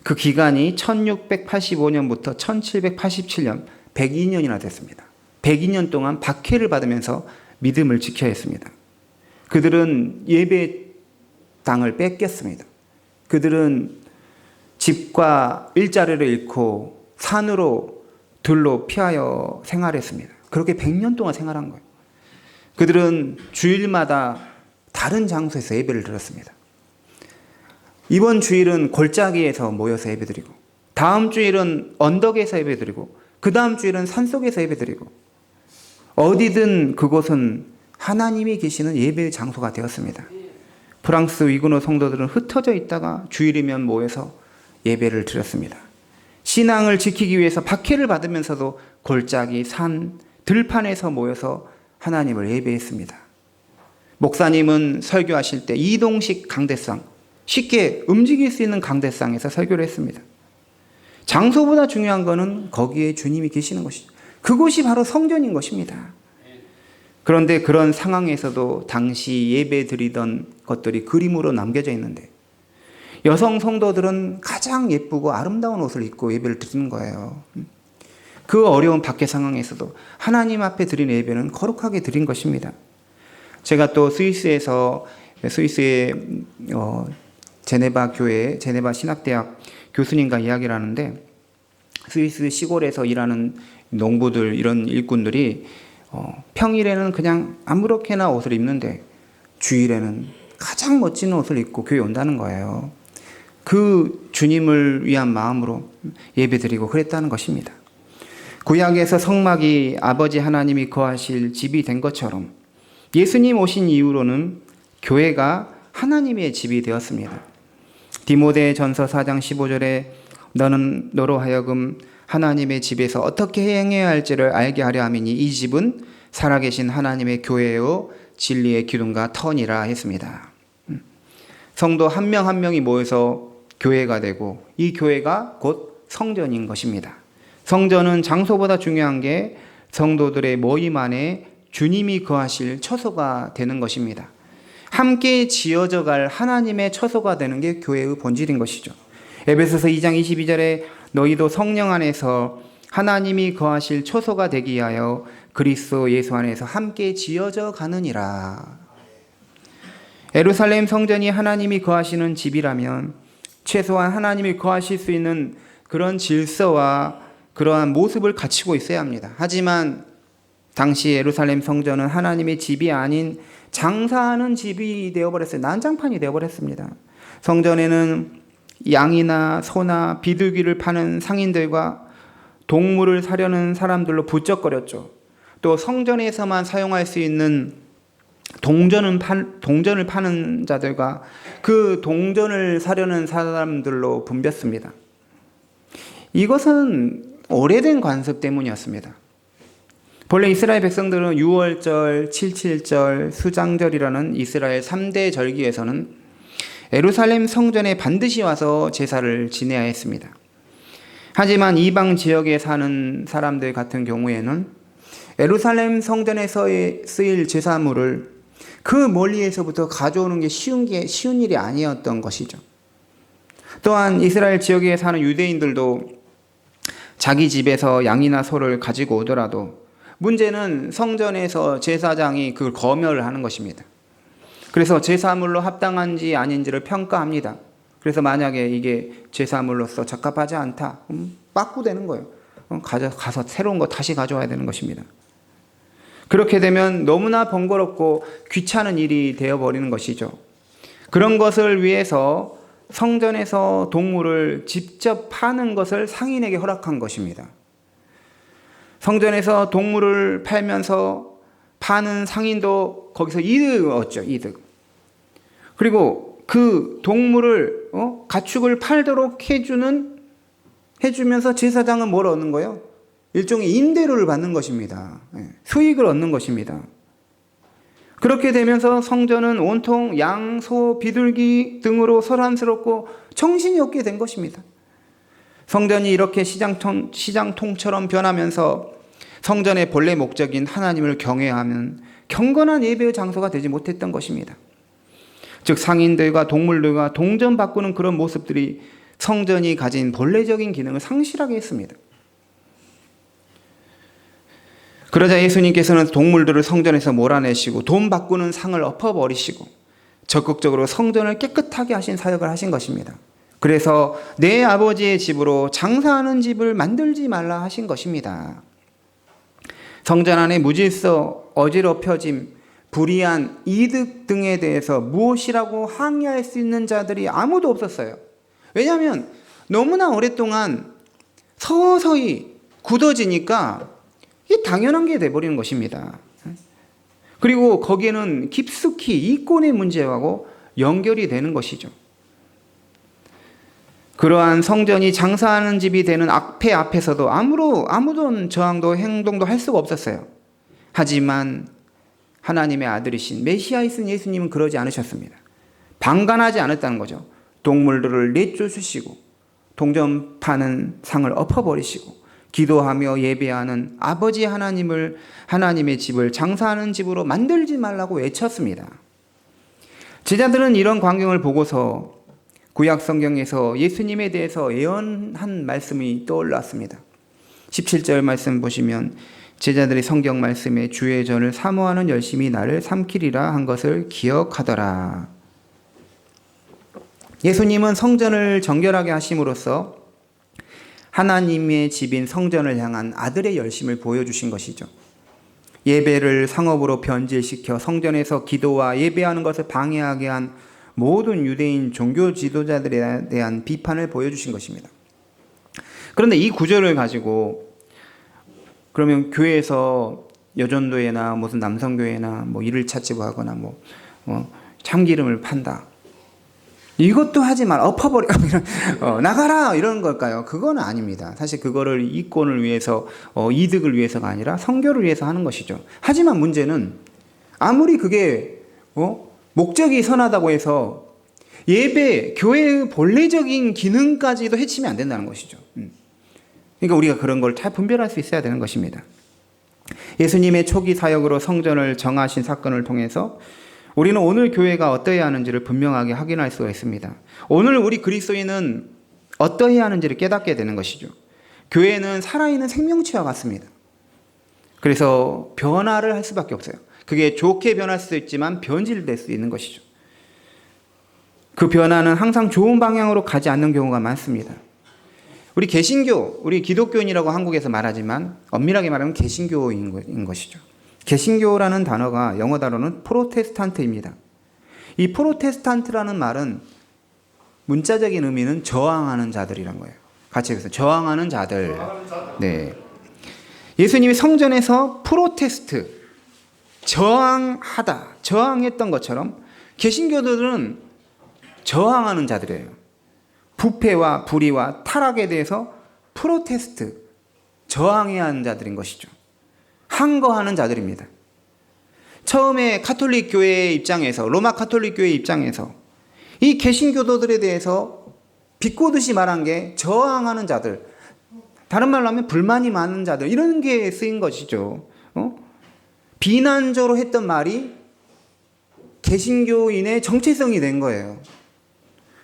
그 기간이 1685년부터 1787년, 102년이나 됐습니다. 102년 동안 박해를 받으면서 믿음을 지켜야 했습니다. 그들은 예배 당을 뺏겼습니다. 그들은 집과 일자리를 잃고 산으로 들로 피하여 생활했습니다. 그렇게 100년 동안 생활한 거예요. 그들은 주일마다 다른 장소에서 예배를 드렸습니다. 이번 주일은 골짜기에서 모여서 예배드리고, 다음 주일은 언덕에서 예배드리고, 그 다음 주일은 산속에서 예배드리고, 어디든 그곳은 하나님이 계시는 예배 장소가 되었습니다. 프랑스 위구노 성도들은 흩어져 있다가 주일이면 모여서 예배를 드렸습니다. 신앙을 지키기 위해서 박해를 받으면서도 골짜기, 산, 들판에서 모여서 하나님을 예배했습니다. 목사님은 설교하실 때 이동식 강대상, 쉽게 움직일 수 있는 강대상에서 설교를 했습니다. 장소보다 중요한 것은 거기에 주님이 계시는 것이죠. 그곳이 바로 성전인 것입니다. 그런데 그런 상황에서도 당시 예배 드리던 것들이 그림으로 남겨져 있는데 여성 성도들은 가장 예쁘고 아름다운 옷을 입고 예배를 드리는 거예요. 그 어려운 박해 상황에서도 하나님 앞에 드린 예배는 거룩하게 드린 것입니다. 제가 또 스위스의 제네바 교회, 제네바 신학대학 교수님과 이야기를 하는데 스위스 시골에서 일하는 농부들, 이런 일꾼들이 평일에는 그냥 아무렇게나 옷을 입는데 주일에는 가장 멋진 옷을 입고 교회에 온다는 거예요. 그 주님을 위한 마음으로 예배드리고 그랬다는 것입니다. 구약에서 성막이 아버지 하나님이 거하실 집이 된 것처럼 예수님 오신 이후로는 교회가 하나님의 집이 되었습니다. 디모데전서 4장 15절에 너는 너로 하여금 하나님의 집에서 어떻게 행해야 할지를 알게 하려 함이니 이 집은 살아계신 하나님의 교회요 진리의 기둥과 터니라 했습니다. 성도 한 명 한 명이 모여서 교회가 되고 이 교회가 곧 성전인 것입니다. 성전은 장소보다 중요한 게 성도들의 모임 안에 주님이 거하실 처소가 되는 것입니다. 함께 지어져 갈 하나님의 처소가 되는 게 교회의 본질인 것이죠. 에베소서 2장 22절에 너희도 성령 안에서 하나님이 거하실 처소가 되기 위하여 그리스도 예수 안에서 함께 지어져 가느니라. 예루살렘 성전이 하나님이 거하시는 집이라면 최소한 하나님이 거하실 수 있는 그런 질서와 그러한 모습을 갖추고 있어야 합니다. 하지만 당시 예루살렘 성전은 하나님의 집이 아닌 장사하는 집이 되어버렸어요. 난장판이 되어버렸습니다. 성전에는 양이나 소나 비둘기를 파는 상인들과 동물을 사려는 사람들로 부쩍거렸죠. 또 성전에서만 사용할 수 있는 동전을 파는 자들과 그 동전을 사려는 사람들로 붐볐습니다. 이것은 오래된 관습 때문이었습니다. 본래 이스라엘 백성들은 유월절, 칠칠절, 수장절이라는 이스라엘 3대 절기에서는 예루살렘 성전에 반드시 와서 제사를 지내야 했습니다. 하지만 이방 지역에 사는 사람들 같은 경우에는 예루살렘 성전에서 쓰일 제사물을 그 멀리에서부터 가져오는 게 쉬운 일이 아니었던 것이죠. 또한 이스라엘 지역에 사는 유대인들도 자기 집에서 양이나 소를 가지고 오더라도 문제는 성전에서 제사장이 그걸 검열을 하는 것입니다. 그래서 제사물로 합당한지 아닌지를 평가합니다. 그래서 만약에 이게 제사물로서 적합하지 않다, 빠꾸되는 거예요. 가서 새로운 거 다시 가져와야 되는 것입니다. 그렇게 되면 너무나 번거롭고 귀찮은 일이 되어버리는 것이죠. 그런 것을 위해서 성전에서 동물을 직접 파는 것을 상인에게 허락한 것입니다. 성전에서 동물을 팔면서 파는 상인도 거기서 이득을 얻죠. 이득. 그리고 그 동물을 가축을 팔도록 해주면서 제사장은 뭘 얻는 거예요? 일종의 임대료를 받는 것입니다. 수익을 얻는 것입니다. 그렇게 되면서 성전은 온통 양, 소, 비둘기 등으로 소란스럽고 정신이 없게 된 것입니다. 성전이 이렇게 시장통처럼 변하면서 성전의 본래 목적인 하나님을 경외하는 경건한 예배의 장소가 되지 못했던 것입니다. 즉 상인들과 동물들과 동전 바꾸는 그런 모습들이 성전이 가진 본래적인 기능을 상실하게 했습니다. 그러자 예수님께서는 동물들을 성전에서 몰아내시고 돈 바꾸는 상을 엎어버리시고 적극적으로 성전을 깨끗하게 하신 사역을 하신 것입니다. 그래서 내 아버지의 집으로 장사하는 집을 만들지 말라 하신 것입니다. 성전 안에 무질서, 어지럽혀짐, 불이한 이득 등에 대해서 무엇이라고 항의할 수 있는 자들이 아무도 없었어요. 왜냐하면 너무나 오랫동안 서서히 굳어지니까 이게 당연한 게 돼버리는 것입니다. 그리고 거기에는 깊숙이 이권의 문제하고 연결이 되는 것이죠. 그러한 성전이 장사하는 집이 되는 악패 앞에서도 아무런 저항도 행동도 할 수가 없었어요. 하지만 하나님의 아들이신 메시아이신 예수님은 그러지 않으셨습니다. 방관하지 않았다는 거죠. 동물들을 내쫓으시고 동전 파는 상을 엎어버리시고 기도하며 예배하는 아버지 하나님의 집을 장사하는 집으로 만들지 말라고 외쳤습니다. 제자들은 이런 광경을 보고서 구약 성경에서 예수님에 대해서 예언한 말씀이 떠올랐습니다. 17절 말씀 보시면 제자들이 성경 말씀에 주의 전을 사모하는 열심히 나를 삼키리라 한 것을 기억하더라. 예수님은 성전을 정결하게 하심으로써 하나님의 집인 성전을 향한 아들의 열심을 보여주신 것이죠. 예배를 상업으로 변질시켜 성전에서 기도와 예배하는 것을 방해하게 한 모든 유대인 종교 지도자들에 대한 비판을 보여주신 것입니다. 그런데 이 구절을 가지고 그러면 교회에서 여전도회나 무슨 남성교회나 뭐 일을 찾지고 하거나 참기름을 판다. 이것도 하지 말, 엎어버려, 나가라 이런 걸까요? 그건 아닙니다. 사실 그거를 이권을 위해서, 이득을 위해서가 아니라 성교를 위해서 하는 것이죠. 하지만 문제는 아무리 그게 목적이 선하다고 해서 예배, 교회의 본래적인 기능까지도 해치면 안 된다는 것이죠. 그러니까 우리가 그런 걸 잘 분별할 수 있어야 되는 것입니다. 예수님의 초기 사역으로 성전을 정하신 사건을 통해서 우리는 오늘 교회가 어떠해야 하는지를 분명하게 확인할 수가 있습니다. 오늘 우리 그리스도인은 어떠해야 하는지를 깨닫게 되는 것이죠. 교회는 살아있는 생명체와 같습니다. 그래서 변화를 할 수밖에 없어요. 그게 좋게 변할 수도 있지만 변질될 수 있는 것이죠. 그 변화는 항상 좋은 방향으로 가지 않는 경우가 많습니다. 우리 개신교, 우리 기독교인이라고 한국에서 말하지만 엄밀하게 말하면 개신교인 것이죠. 개신교라는 단어가 영어 단어는 프로테스탄트입니다. 이 프로테스탄트라는 말은 문자적인 의미는 저항하는 자들이란 거예요. 같이 해서 저항하는 자들. 네. 예수님이 성전에서 프로테스트, 저항하다, 저항했던 것처럼 개신교들은 저항하는 자들이에요. 부패와 불의와 타락에 대해서 프로테스트, 저항해야 하는 자들인 것이죠. 항거하는 자들입니다. 처음에 카톨릭 교회의 입장에서, 로마 카톨릭 교회의 입장에서 이 개신교도들에 대해서 비꼬듯이 말한 게 저항하는 자들, 다른 말로 하면 불만이 많은 자들, 이런 게 쓰인 것이죠. 비난적으로 했던 말이 개신교인의 정체성이 된 거예요.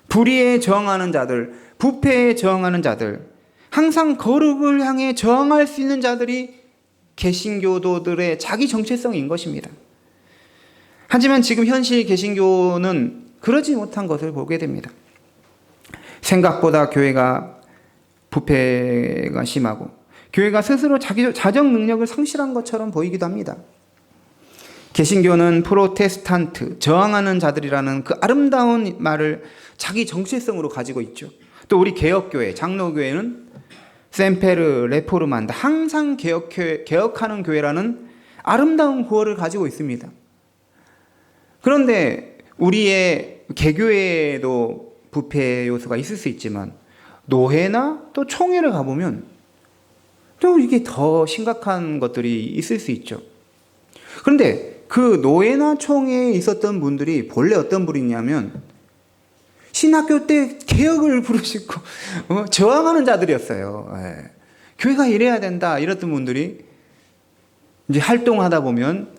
불의에 저항하는 자들, 부패에 저항하는 자들, 항상 거룩을 향해 저항할 수 있는 자들이 개신교도들의 자기 정체성인 것입니다. 하지만 지금 현실 개신교는 그러지 못한 것을 보게 됩니다. 생각보다 교회가 부패가 심하고 교회가 스스로 자정 능력을 상실한 것처럼 보이기도 합니다. 개신교는 프로테스탄트, 저항하는 자들이라는 그 아름다운 말을 자기 정체성으로 가지고 있죠. 또 우리 개혁교회, 장로교회는 셈페르 레포르만다, 항상 개혁하는 교회라는 아름다운 구호를 가지고 있습니다. 그런데 우리의 개교회에도 부패 요소가 있을 수 있지만 노회나 또 총회를 가보면 또 이게 더 심각한 것들이 있을 수 있죠. 그런데 그 노회나 총회에 있었던 분들이 본래 어떤 분이냐면 신학교 때 개혁을 부르시고 저항하는 자들이었어요. 예. 교회가 이래야 된다 이랬던 분들이 이제 활동하다 보면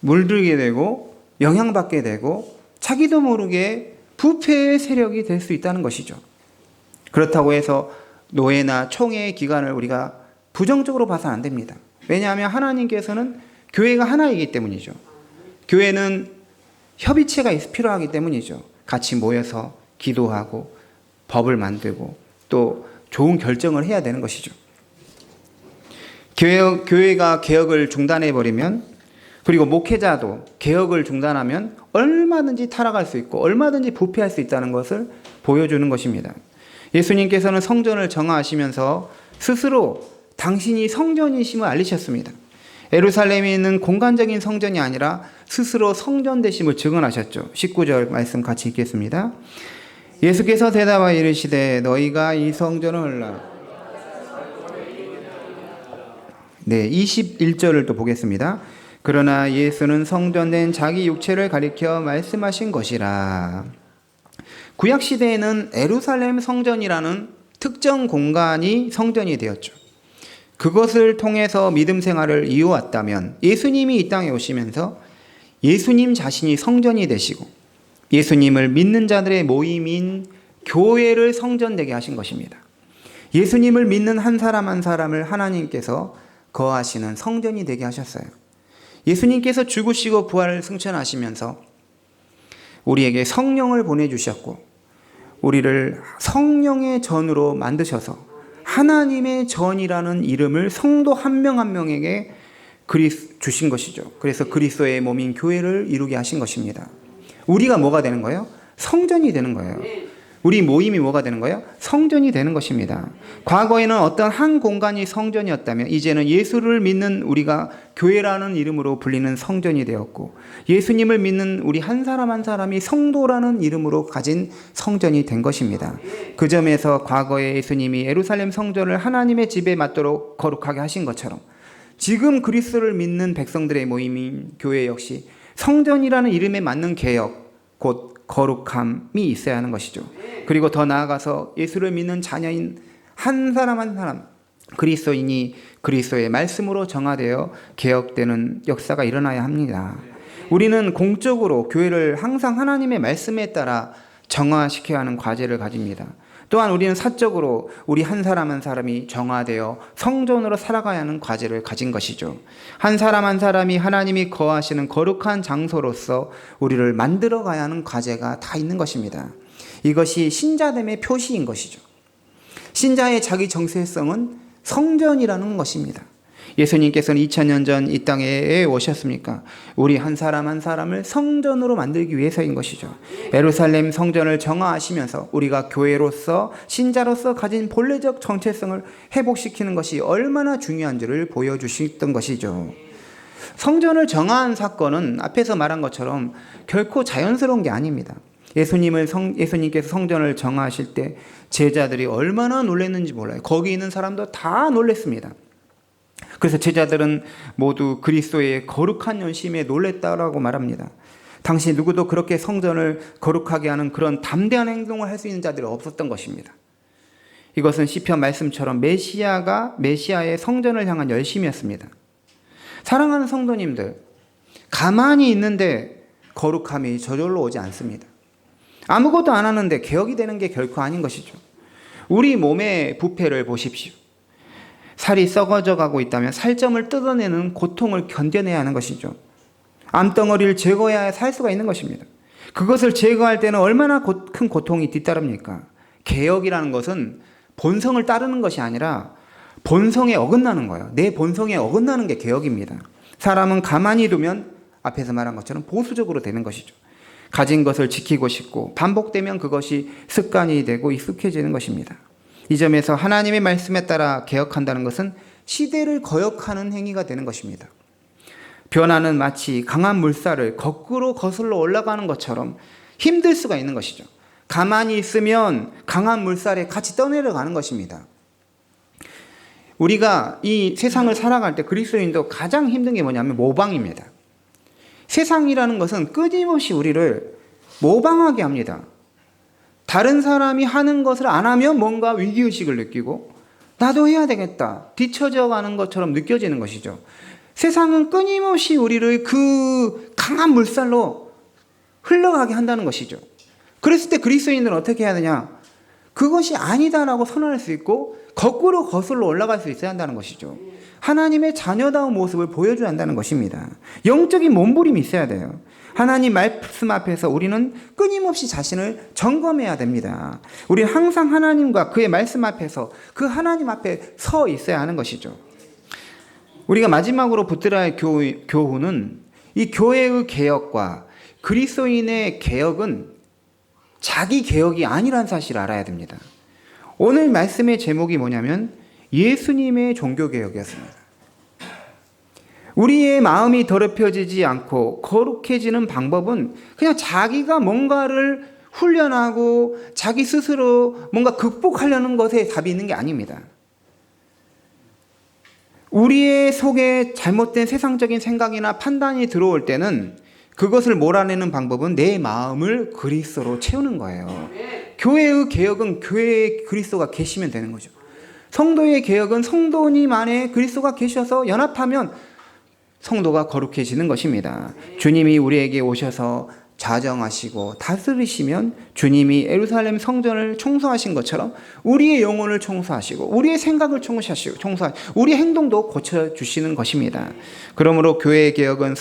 물들게 되고 영향받게 되고 자기도 모르게 부패의 세력이 될 수 있다는 것이죠. 그렇다고 해서 노회나 총회의 기간을 우리가 부정적으로 봐서는 안 됩니다. 왜냐하면 하나님께서는 교회가 하나이기 때문이죠. 교회는 협의체가 필요하기 때문이죠. 같이 모여서 기도하고 법을 만들고 또 좋은 결정을 해야 되는 것이죠. 교회가 개혁을 중단해버리면, 그리고 목회자도 개혁을 중단하면 얼마든지 타락할 수 있고 얼마든지 부패할 수 있다는 것을 보여주는 것입니다. 예수님께서는 성전을 정하시면서 스스로 당신이 성전이심을 알리셨습니다. 예루살렘에 있는 공간적인 성전이 아니라 스스로 성전 되심을 증언하셨죠. 19절 말씀 같이 읽겠습니다. 예수께서 대답하여 이르시되 너희가 이 성전을 네, 21절을 또 보겠습니다. 그러나 예수는 성전된 자기 육체를 가리켜 말씀하신 것이라. 구약 시대에는 예루살렘 성전이라는 특정 공간이 성전이 되었죠. 그것을 통해서 믿음 생활을 이어왔다면 예수님이 이 땅에 오시면서 예수님 자신이 성전이 되시고 예수님을 믿는 자들의 모임인 교회를 성전되게 하신 것입니다. 예수님을 믿는 한 사람 한 사람을 하나님께서 거하시는 성전이 되게 하셨어요. 예수님께서 죽으시고 부활을 승천하시면서 우리에게 성령을 보내주셨고 우리를 성령의 전으로 만드셔서 하나님의 전이라는 이름을 성도 한 명 한 명에게 주신 것이죠. 그래서 그리스도의 몸인 교회를 이루게 하신 것입니다. 우리가 뭐가 되는 거예요? 성전이 되는 거예요. 우리 모임이 뭐가 되는 거예요? 성전이 되는 것입니다. 과거에는 어떤 한 공간이 성전이었다면 이제는 예수를 믿는 우리가 교회라는 이름으로 불리는 성전이 되었고 예수님을 믿는 우리 한 사람 한 사람이 성도라는 이름으로 가진 성전이 된 것입니다. 그 점에서 과거에 예수님이 예루살렘 성전을 하나님의 집에 맞도록 거룩하게 하신 것처럼 지금 그리스도를 믿는 백성들의 모임인 교회 역시 성전이라는 이름에 맞는 개혁, 곧 거룩함이 있어야 하는 것이죠. 그리고 더 나아가서 예수를 믿는 자녀인 한 사람 한 사람, 그리스도인이 그리스도의 말씀으로 정화되어 개혁되는 역사가 일어나야 합니다. 우리는 공적으로 교회를 항상 하나님의 말씀에 따라 정화시켜야 하는 과제를 가집니다. 또한 우리는 사적으로 우리 한 사람 한 사람이 정화되어 성전으로 살아가야 하는 과제를 가진 것이죠. 한 사람 한 사람이 하나님이 거하시는 거룩한 장소로서 우리를 만들어 가야 하는 과제가 다 있는 것입니다. 이것이 신자됨의 표시인 것이죠. 신자의 자기 정체성은 성전이라는 것입니다. 예수님께서는 2000년 전 이 땅에 오셨습니까? 우리 한 사람 한 사람을 성전으로 만들기 위해서인 것이죠. 예루살렘 성전을 정화하시면서 우리가 교회로서 신자로서 가진 본래적 정체성을 회복시키는 것이 얼마나 중요한지를 보여주셨던 것이죠. 성전을 정화한 사건은 앞에서 말한 것처럼 결코 자연스러운 게 아닙니다. 예수님께서 성전을 정화하실 때 제자들이 얼마나 놀랐는지 몰라요. 거기 있는 사람도 다 놀랐습니다. 그래서 제자들은 모두 그리스도의 거룩한 연심에 놀랬다라고 말합니다. 당시 누구도 그렇게 성전을 거룩하게 하는 그런 담대한 행동을 할 수 있는 자들이 없었던 것입니다. 이것은 시편 말씀처럼 메시아의 성전을 향한 열심이었습니다. 사랑하는 성도님들, 가만히 있는데 거룩함이 저절로 오지 않습니다. 아무것도 안 하는데 개혁이 되는 게 결코 아닌 것이죠. 우리 몸의 부패를 보십시오. 살이 썩어져 가고 있다면 살점을 뜯어내는 고통을 견뎌내야 하는 것이죠. 암덩어리를 제거해야 살 수가 있는 것입니다. 그것을 제거할 때는 얼마나 큰 고통이 뒤따릅니까? 개혁이라는 것은 본성을 따르는 것이 아니라 본성에 어긋나는 거예요. 내 본성에 어긋나는 게 개혁입니다. 사람은 가만히 두면 앞에서 말한 것처럼 보수적으로 되는 것이죠. 가진 것을 지키고 싶고 반복되면 그것이 습관이 되고 익숙해지는 것입니다. 이 점에서 하나님의 말씀에 따라 개혁한다는 것은 시대를 거역하는 행위가 되는 것입니다. 변화는 마치 강한 물살을 거꾸로 거슬러 올라가는 것처럼 힘들 수가 있는 것이죠. 가만히 있으면 강한 물살에 같이 떠내려가는 것입니다. 우리가 이 세상을 살아갈 때 그리스도인도 가장 힘든 게 뭐냐면 모방입니다. 세상이라는 것은 끊임없이 우리를 모방하게 합니다. 다른 사람이 하는 것을 안 하면 뭔가 위기의식을 느끼고 나도 해야 되겠다, 뒤처져 가는 것처럼 느껴지는 것이죠. 세상은 끊임없이 우리를 그 강한 물살로 흘러가게 한다는 것이죠. 그랬을 때 그리스도인들은 어떻게 해야 되냐? 그것이 아니다라고 선언할 수 있고 거꾸로 거슬러 올라갈 수 있어야 한다는 것이죠. 하나님의 자녀다운 모습을 보여줘야 한다는 것입니다. 영적인 몸부림이 있어야 돼요. 하나님 말씀 앞에서 우리는 끊임없이 자신을 점검해야 됩니다. 우리는 항상 하나님과 그의 말씀 앞에서 그 하나님 앞에 서 있어야 하는 것이죠. 우리가 마지막으로 붙들어야 할 교훈은 이 교회의 개혁과 그리스도인의 개혁은 자기 개혁이 아니라는 사실을 알아야 됩니다. 오늘 말씀의 제목이 뭐냐면 예수님의 종교개혁이었습니다. 우리의 마음이 더럽혀지지 않고 거룩해지는 방법은 그냥 자기가 뭔가를 훈련하고 자기 스스로 뭔가 극복하려는 것에 답이 있는 게 아닙니다. 우리의 속에 잘못된 세상적인 생각이나 판단이 들어올 때는 그것을 몰아내는 방법은 내 마음을 그리스도로 채우는 거예요. 교회의 개혁은 교회에 그리스도가 계시면 되는 거죠. 성도의 개혁은 성도님 안에 그리스도가 계셔서 연합하면 성도가 거룩해지는 것입니다. 주님이 우리에게 오셔서 자정하시고 다스리시면 주님이 예루살렘 성전을 청소하신 것처럼 우리의 영혼을 청소하시고 우리의 생각을 청소하시고 우리의 행동도 고쳐주시는 것입니다. 그러므로 교회의 개혁은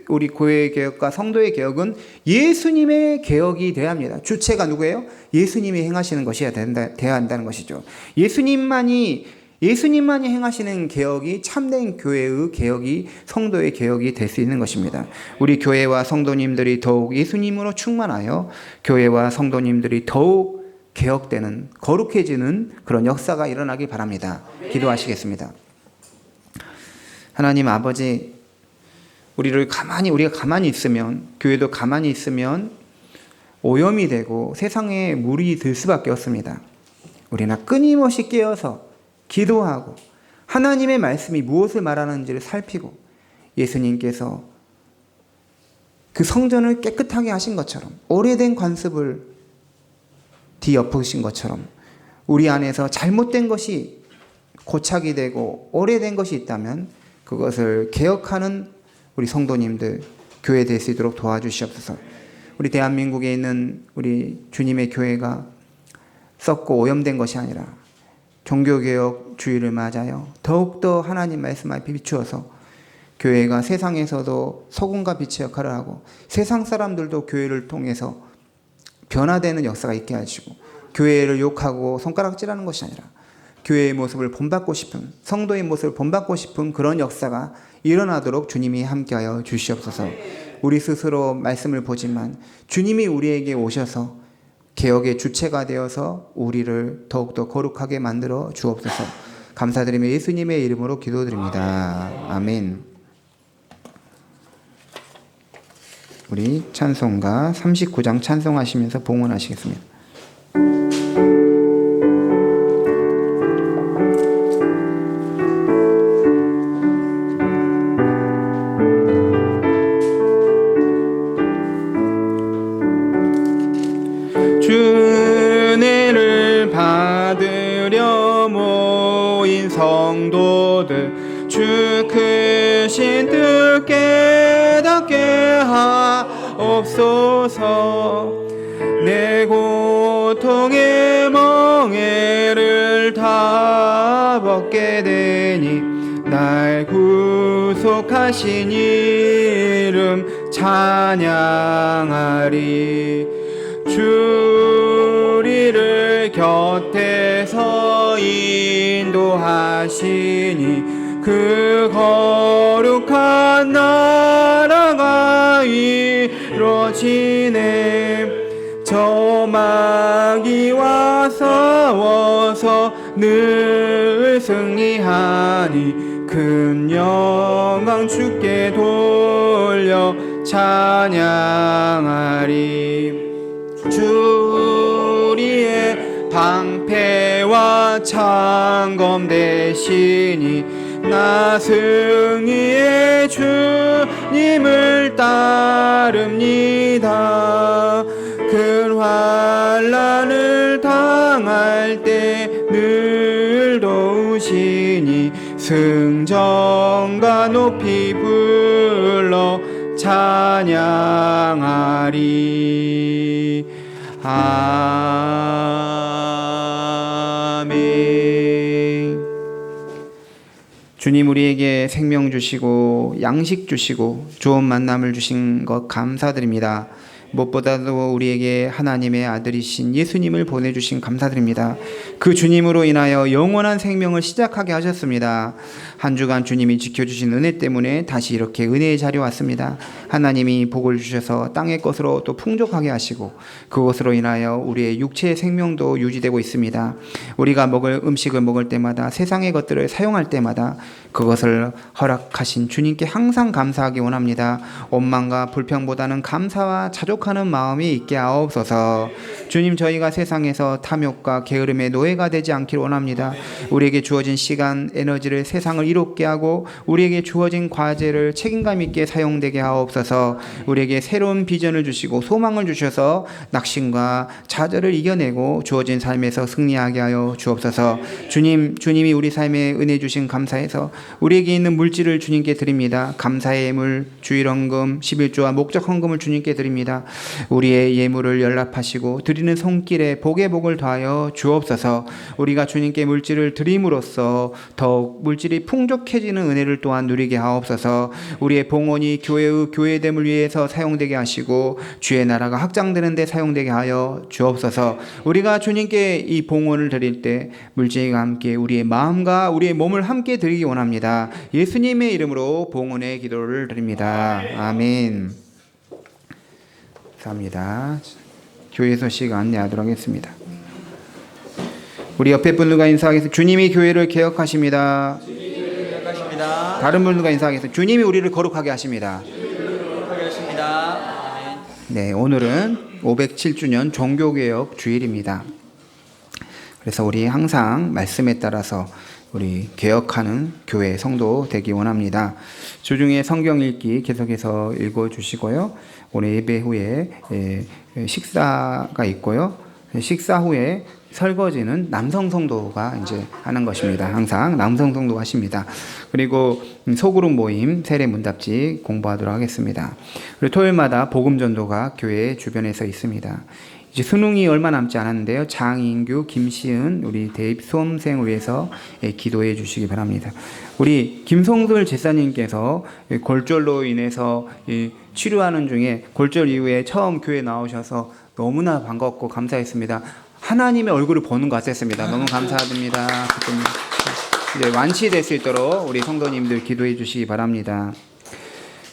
우리 교회의 개혁과 성도의 개혁은 예수님의 개혁이 되어야 합니다. 주체가 누구예요? 예수님이 행하시는 것이어야 되어야 한다는 것이죠. 예수님만이 행하시는 개혁이 참된 교회의 개혁이 성도의 개혁이 될 수 있는 것입니다. 우리 교회와 성도님들이 더욱 예수님으로 충만하여 교회와 성도님들이 더욱 개혁되는 거룩해지는 그런 역사가 일어나기 바랍니다. 기도하시겠습니다. 하나님 아버지, 우리가 가만히 있으면, 교회도 가만히 있으면 오염이 되고 세상에 물이 들 수밖에 없습니다. 우리나 끊임없이 깨어서 기도하고 하나님의 말씀이 무엇을 말하는지를 살피고 예수님께서 그 성전을 깨끗하게 하신 것처럼 오래된 관습을 뒤엎으신 것처럼 우리 안에서 잘못된 것이 고착이 되고 오래된 것이 있다면 그것을 개혁하는 우리 성도님들 교회 될 수 있도록 도와주시옵소서. 우리 대한민국에 있는 우리 주님의 교회가 썩고 오염된 것이 아니라 종교개혁 주의를 맞아요. 더욱더 하나님 말씀 앞에 비추어서 교회가 세상에서도 소금과 빛의 역할을 하고 세상 사람들도 교회를 통해서 변화되는 역사가 있게 하시고 교회를 욕하고 손가락질하는 것이 아니라 교회의 모습을 본받고 싶은 성도의 모습을 본받고 싶은 그런 역사가 일어나도록 주님이 함께하여 주시옵소서. 우리 스스로 말씀을 보지만 주님이 우리에게 오셔서 개혁의 주체가 되어서 우리를 더욱더 거룩하게 만들어 주옵소서. 감사드리며 예수님의 이름으로 기도드립니다. 아멘. 우리 찬송가 39장 찬송하시면서 봉헌하시겠습니다. 주은혜를 받으려 모인 성도들 주 크신 뜻 깨닫게 하옵소서. 내 고통의 멍에를 다 벗게 되니 날 구속하신 이름 찬양하리. 주 우리를 곁에서 인도하시니 그 거룩한 나라가 이루어지네. 저 마귀와 싸워서 늘 승리하니 큰 영광 주께 돌려 찬양하리. 주 우리의 방패와 창검 되시니 나 승리의 주님을 따릅니다. 큰 환난을 당할 때 늘 도우시니 승전가 높이 불러 찬양하리. 아멘. 주님 우리에게 생명 주시고 양식 주시고 좋은 만남을 주신 것 감사드립니다. 무엇보다도 우리에게 하나님의 아들이신 예수님을 보내주신 감사드립니다. 그 주님으로 인하여 영원한 생명을 시작하게 하셨습니다. 한 주간 주님이 지켜주신 은혜 때문에 다시 이렇게 은혜의 자리에 왔습니다. 하나님이 복을 주셔서 땅의 것으로 또 풍족하게 하시고 그것으로 인하여 우리의 육체의 생명도 유지되고 있습니다. 우리가 먹을 음식을 먹을 때마다 세상의 것들을 사용할 때마다 그것을 허락하신 주님께 항상 감사하기 원합니다. 원망과 불평보다는 감사와 자족하는 마음이 있게 하옵소서. 주님 저희가 세상에서 탐욕과 게으름의 노예가 되지 않기를 원합니다. 우리에게 주어진 시간, 에너지를 세상을 이롭게 하고 우리에게 주어진 과제를 책임감 있게 사용되게 하옵소서. 우리에게 새로운 비전을 주시고 소망을 주셔서 낙심과 좌절을 이겨내고 주어진 삶에서 승리하게 하여 주옵소서. 주님이 우리 삶에 은혜 주신 감사해서 우리에게 있는 물질을 주님께 드립니다. 감사의 예물, 주일헌금, 11조와 목적 헌금을 주님께 드립니다. 우리의 예물을 연락하시고 드리는 손길에 복의 복을 더하여 주옵소서. 우리가 주님께 물질을 드림으로써 더욱 물질이 풍족해지는 은혜를 또한 누리게 하옵소서. 우리의 봉헌이 교회의 교회됨을 위해서 사용되게 하시고 주의 나라가 확장되는 데 사용되게 하여 주옵소서. 우리가 주님께 이 봉헌을 드릴 때 물질과 함께 우리의 마음과 우리의 몸을 함께 드리기 원합니다. 예수님의 이름으로 봉헌의 기도를 드립니다. 아멘. 감사합니다. 교회 소식 안내하도록 하겠습니다. 우리 옆에 분들과 인사하겠습니다. 주님이 교회를 개혁하십니다. 다른 분들과 인사하겠습니다. 주님이 우리를 거룩하게 하십니다. 네, 오늘은 507주년 종교개혁 주일입니다. 그래서 우리 항상 말씀에 따라서 우리 개혁하는 교회 성도 되기 원합니다. 주중에 성경 읽기 계속해서 읽어주시고요. 오늘 예배 후에 식사가 있고요. 식사 후에 설거지는 남성 성도가 이제 하는 것입니다. 항상 남성 성도가 하십니다. 그리고 소그룹 모임 세례 문답지 공부하도록 하겠습니다. 그리고 토요일마다 복음 전도가 교회 주변에서 있습니다. 이제 수능이 얼마 남지 않았는데요. 장인규, 김시은, 우리 대입 수험생을 위해서 기도해 주시기 바랍니다. 우리 김성술 집사님께서 골절로 인해서 치료하는 중에 골절 이후에 처음 교회 나오셔서 너무나 반갑고 감사했습니다. 하나님의 얼굴을 보는 것 같았습니다. 너무 감사드립니다. 이제 완치될 수 있도록 우리 성도님들 기도해 주시기 바랍니다.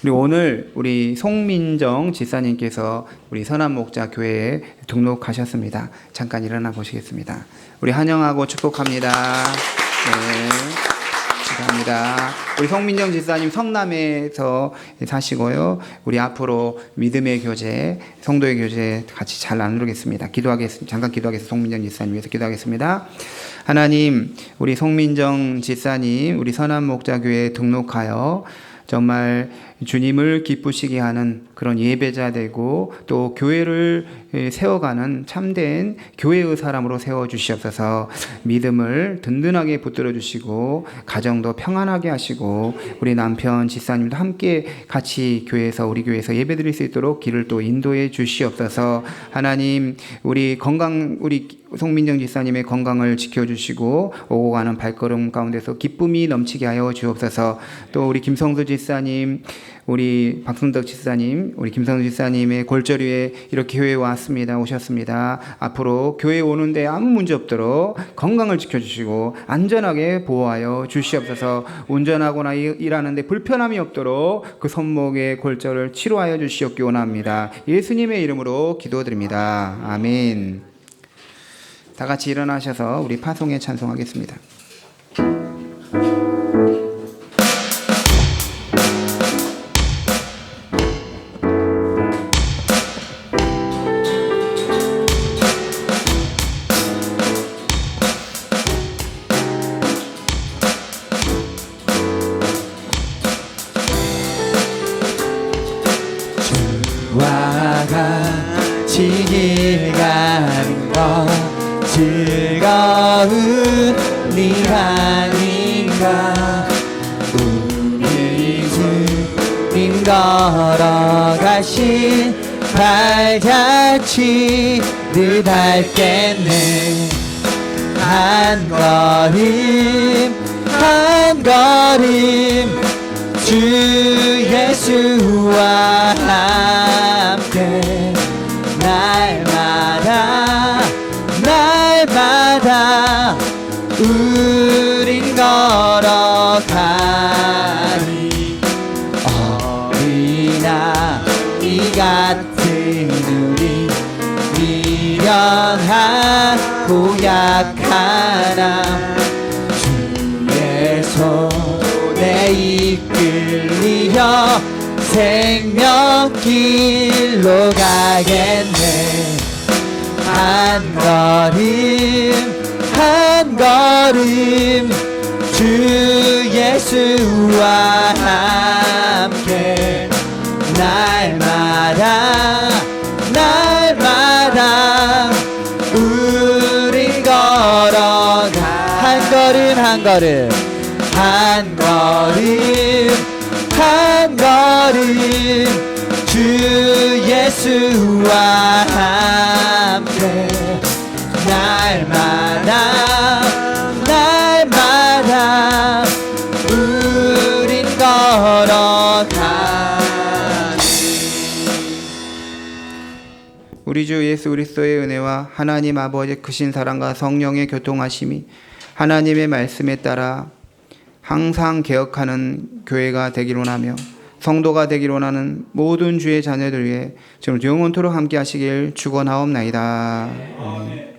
그리고 오늘 우리 송민정 집사님께서 우리 선한목자 교회에 등록하셨습니다. 잠깐 일어나 보시겠습니다. 우리 환영하고 축복합니다. 네, 감사합니다. 우리 송민정 집사님 성남에서 사시고요. 우리 앞으로 믿음의 교제, 성도의 교제 같이 잘 나누겠습니다. 기도하겠습니다. 잠깐 기도하겠습니다. 송민정 집사님 위해서 기도하겠습니다. 하나님, 우리 송민정 집사님, 우리 선한목자교회에 등록하여 정말 주님을 기쁘시게 하는 그런 예배자 되고 또 교회를 세워가는 참된 교회의 사람으로 세워주시옵소서. 믿음을 든든하게 붙들어 주시고 가정도 평안하게 하시고 우리 남편 집사님도 함께 같이 교회에서 우리 교회에서 예배드릴 수 있도록 길을 또 인도해 주시옵소서. 하나님, 우리 송민정 집사님의 건강을 지켜주시고 오고 가는 발걸음 가운데서 기쁨이 넘치게 하여 주옵소서. 또 우리 김성수 집사님, 우리 박순덕 집사님, 우리 김성수 집사님의 골절 위에 이렇게 교회에 오셨습니다. 앞으로 교회에 오는데 아무 문제 없도록 건강을 지켜주시고 안전하게 보호하여 주시옵소서. 운전하거나 일하는데 불편함이 없도록 그 손목의 골절을 치료하여 주시옵기 원합니다. 예수님의 이름으로 기도드립니다. 아멘. 다 같이 일어나셔서 우리 파송에 찬송하겠습니다. 주와 같이 길 가는 것 즐거운 네 아닌가. 우리 주님 걸어가신 발자취를 밟겠네. 한 걸음 한 걸음 주 예수와 함께 날마다 우린 걸어가리. 어린아이 같은 우리 미련하고 약하나 주의 손에 이끌리어 생명길로 가겠네. 한 걸음 주 예수와 함께 날마다 우린 걸어가. 한 걸음 주 예수와 함께 날마다 우린 걸어가니. 우리 주 예수 그리스도의 은혜와 하나님 아버지의 크신 사랑과 성령의 교통하심이 하나님의 말씀에 따라 항상 개혁하는 교회가 되기를 원하며 성도가 되기를 원하는 모든 주의 자녀들 위해 지금 영원토록 함께 하시길 축원하옵나이다. 아멘.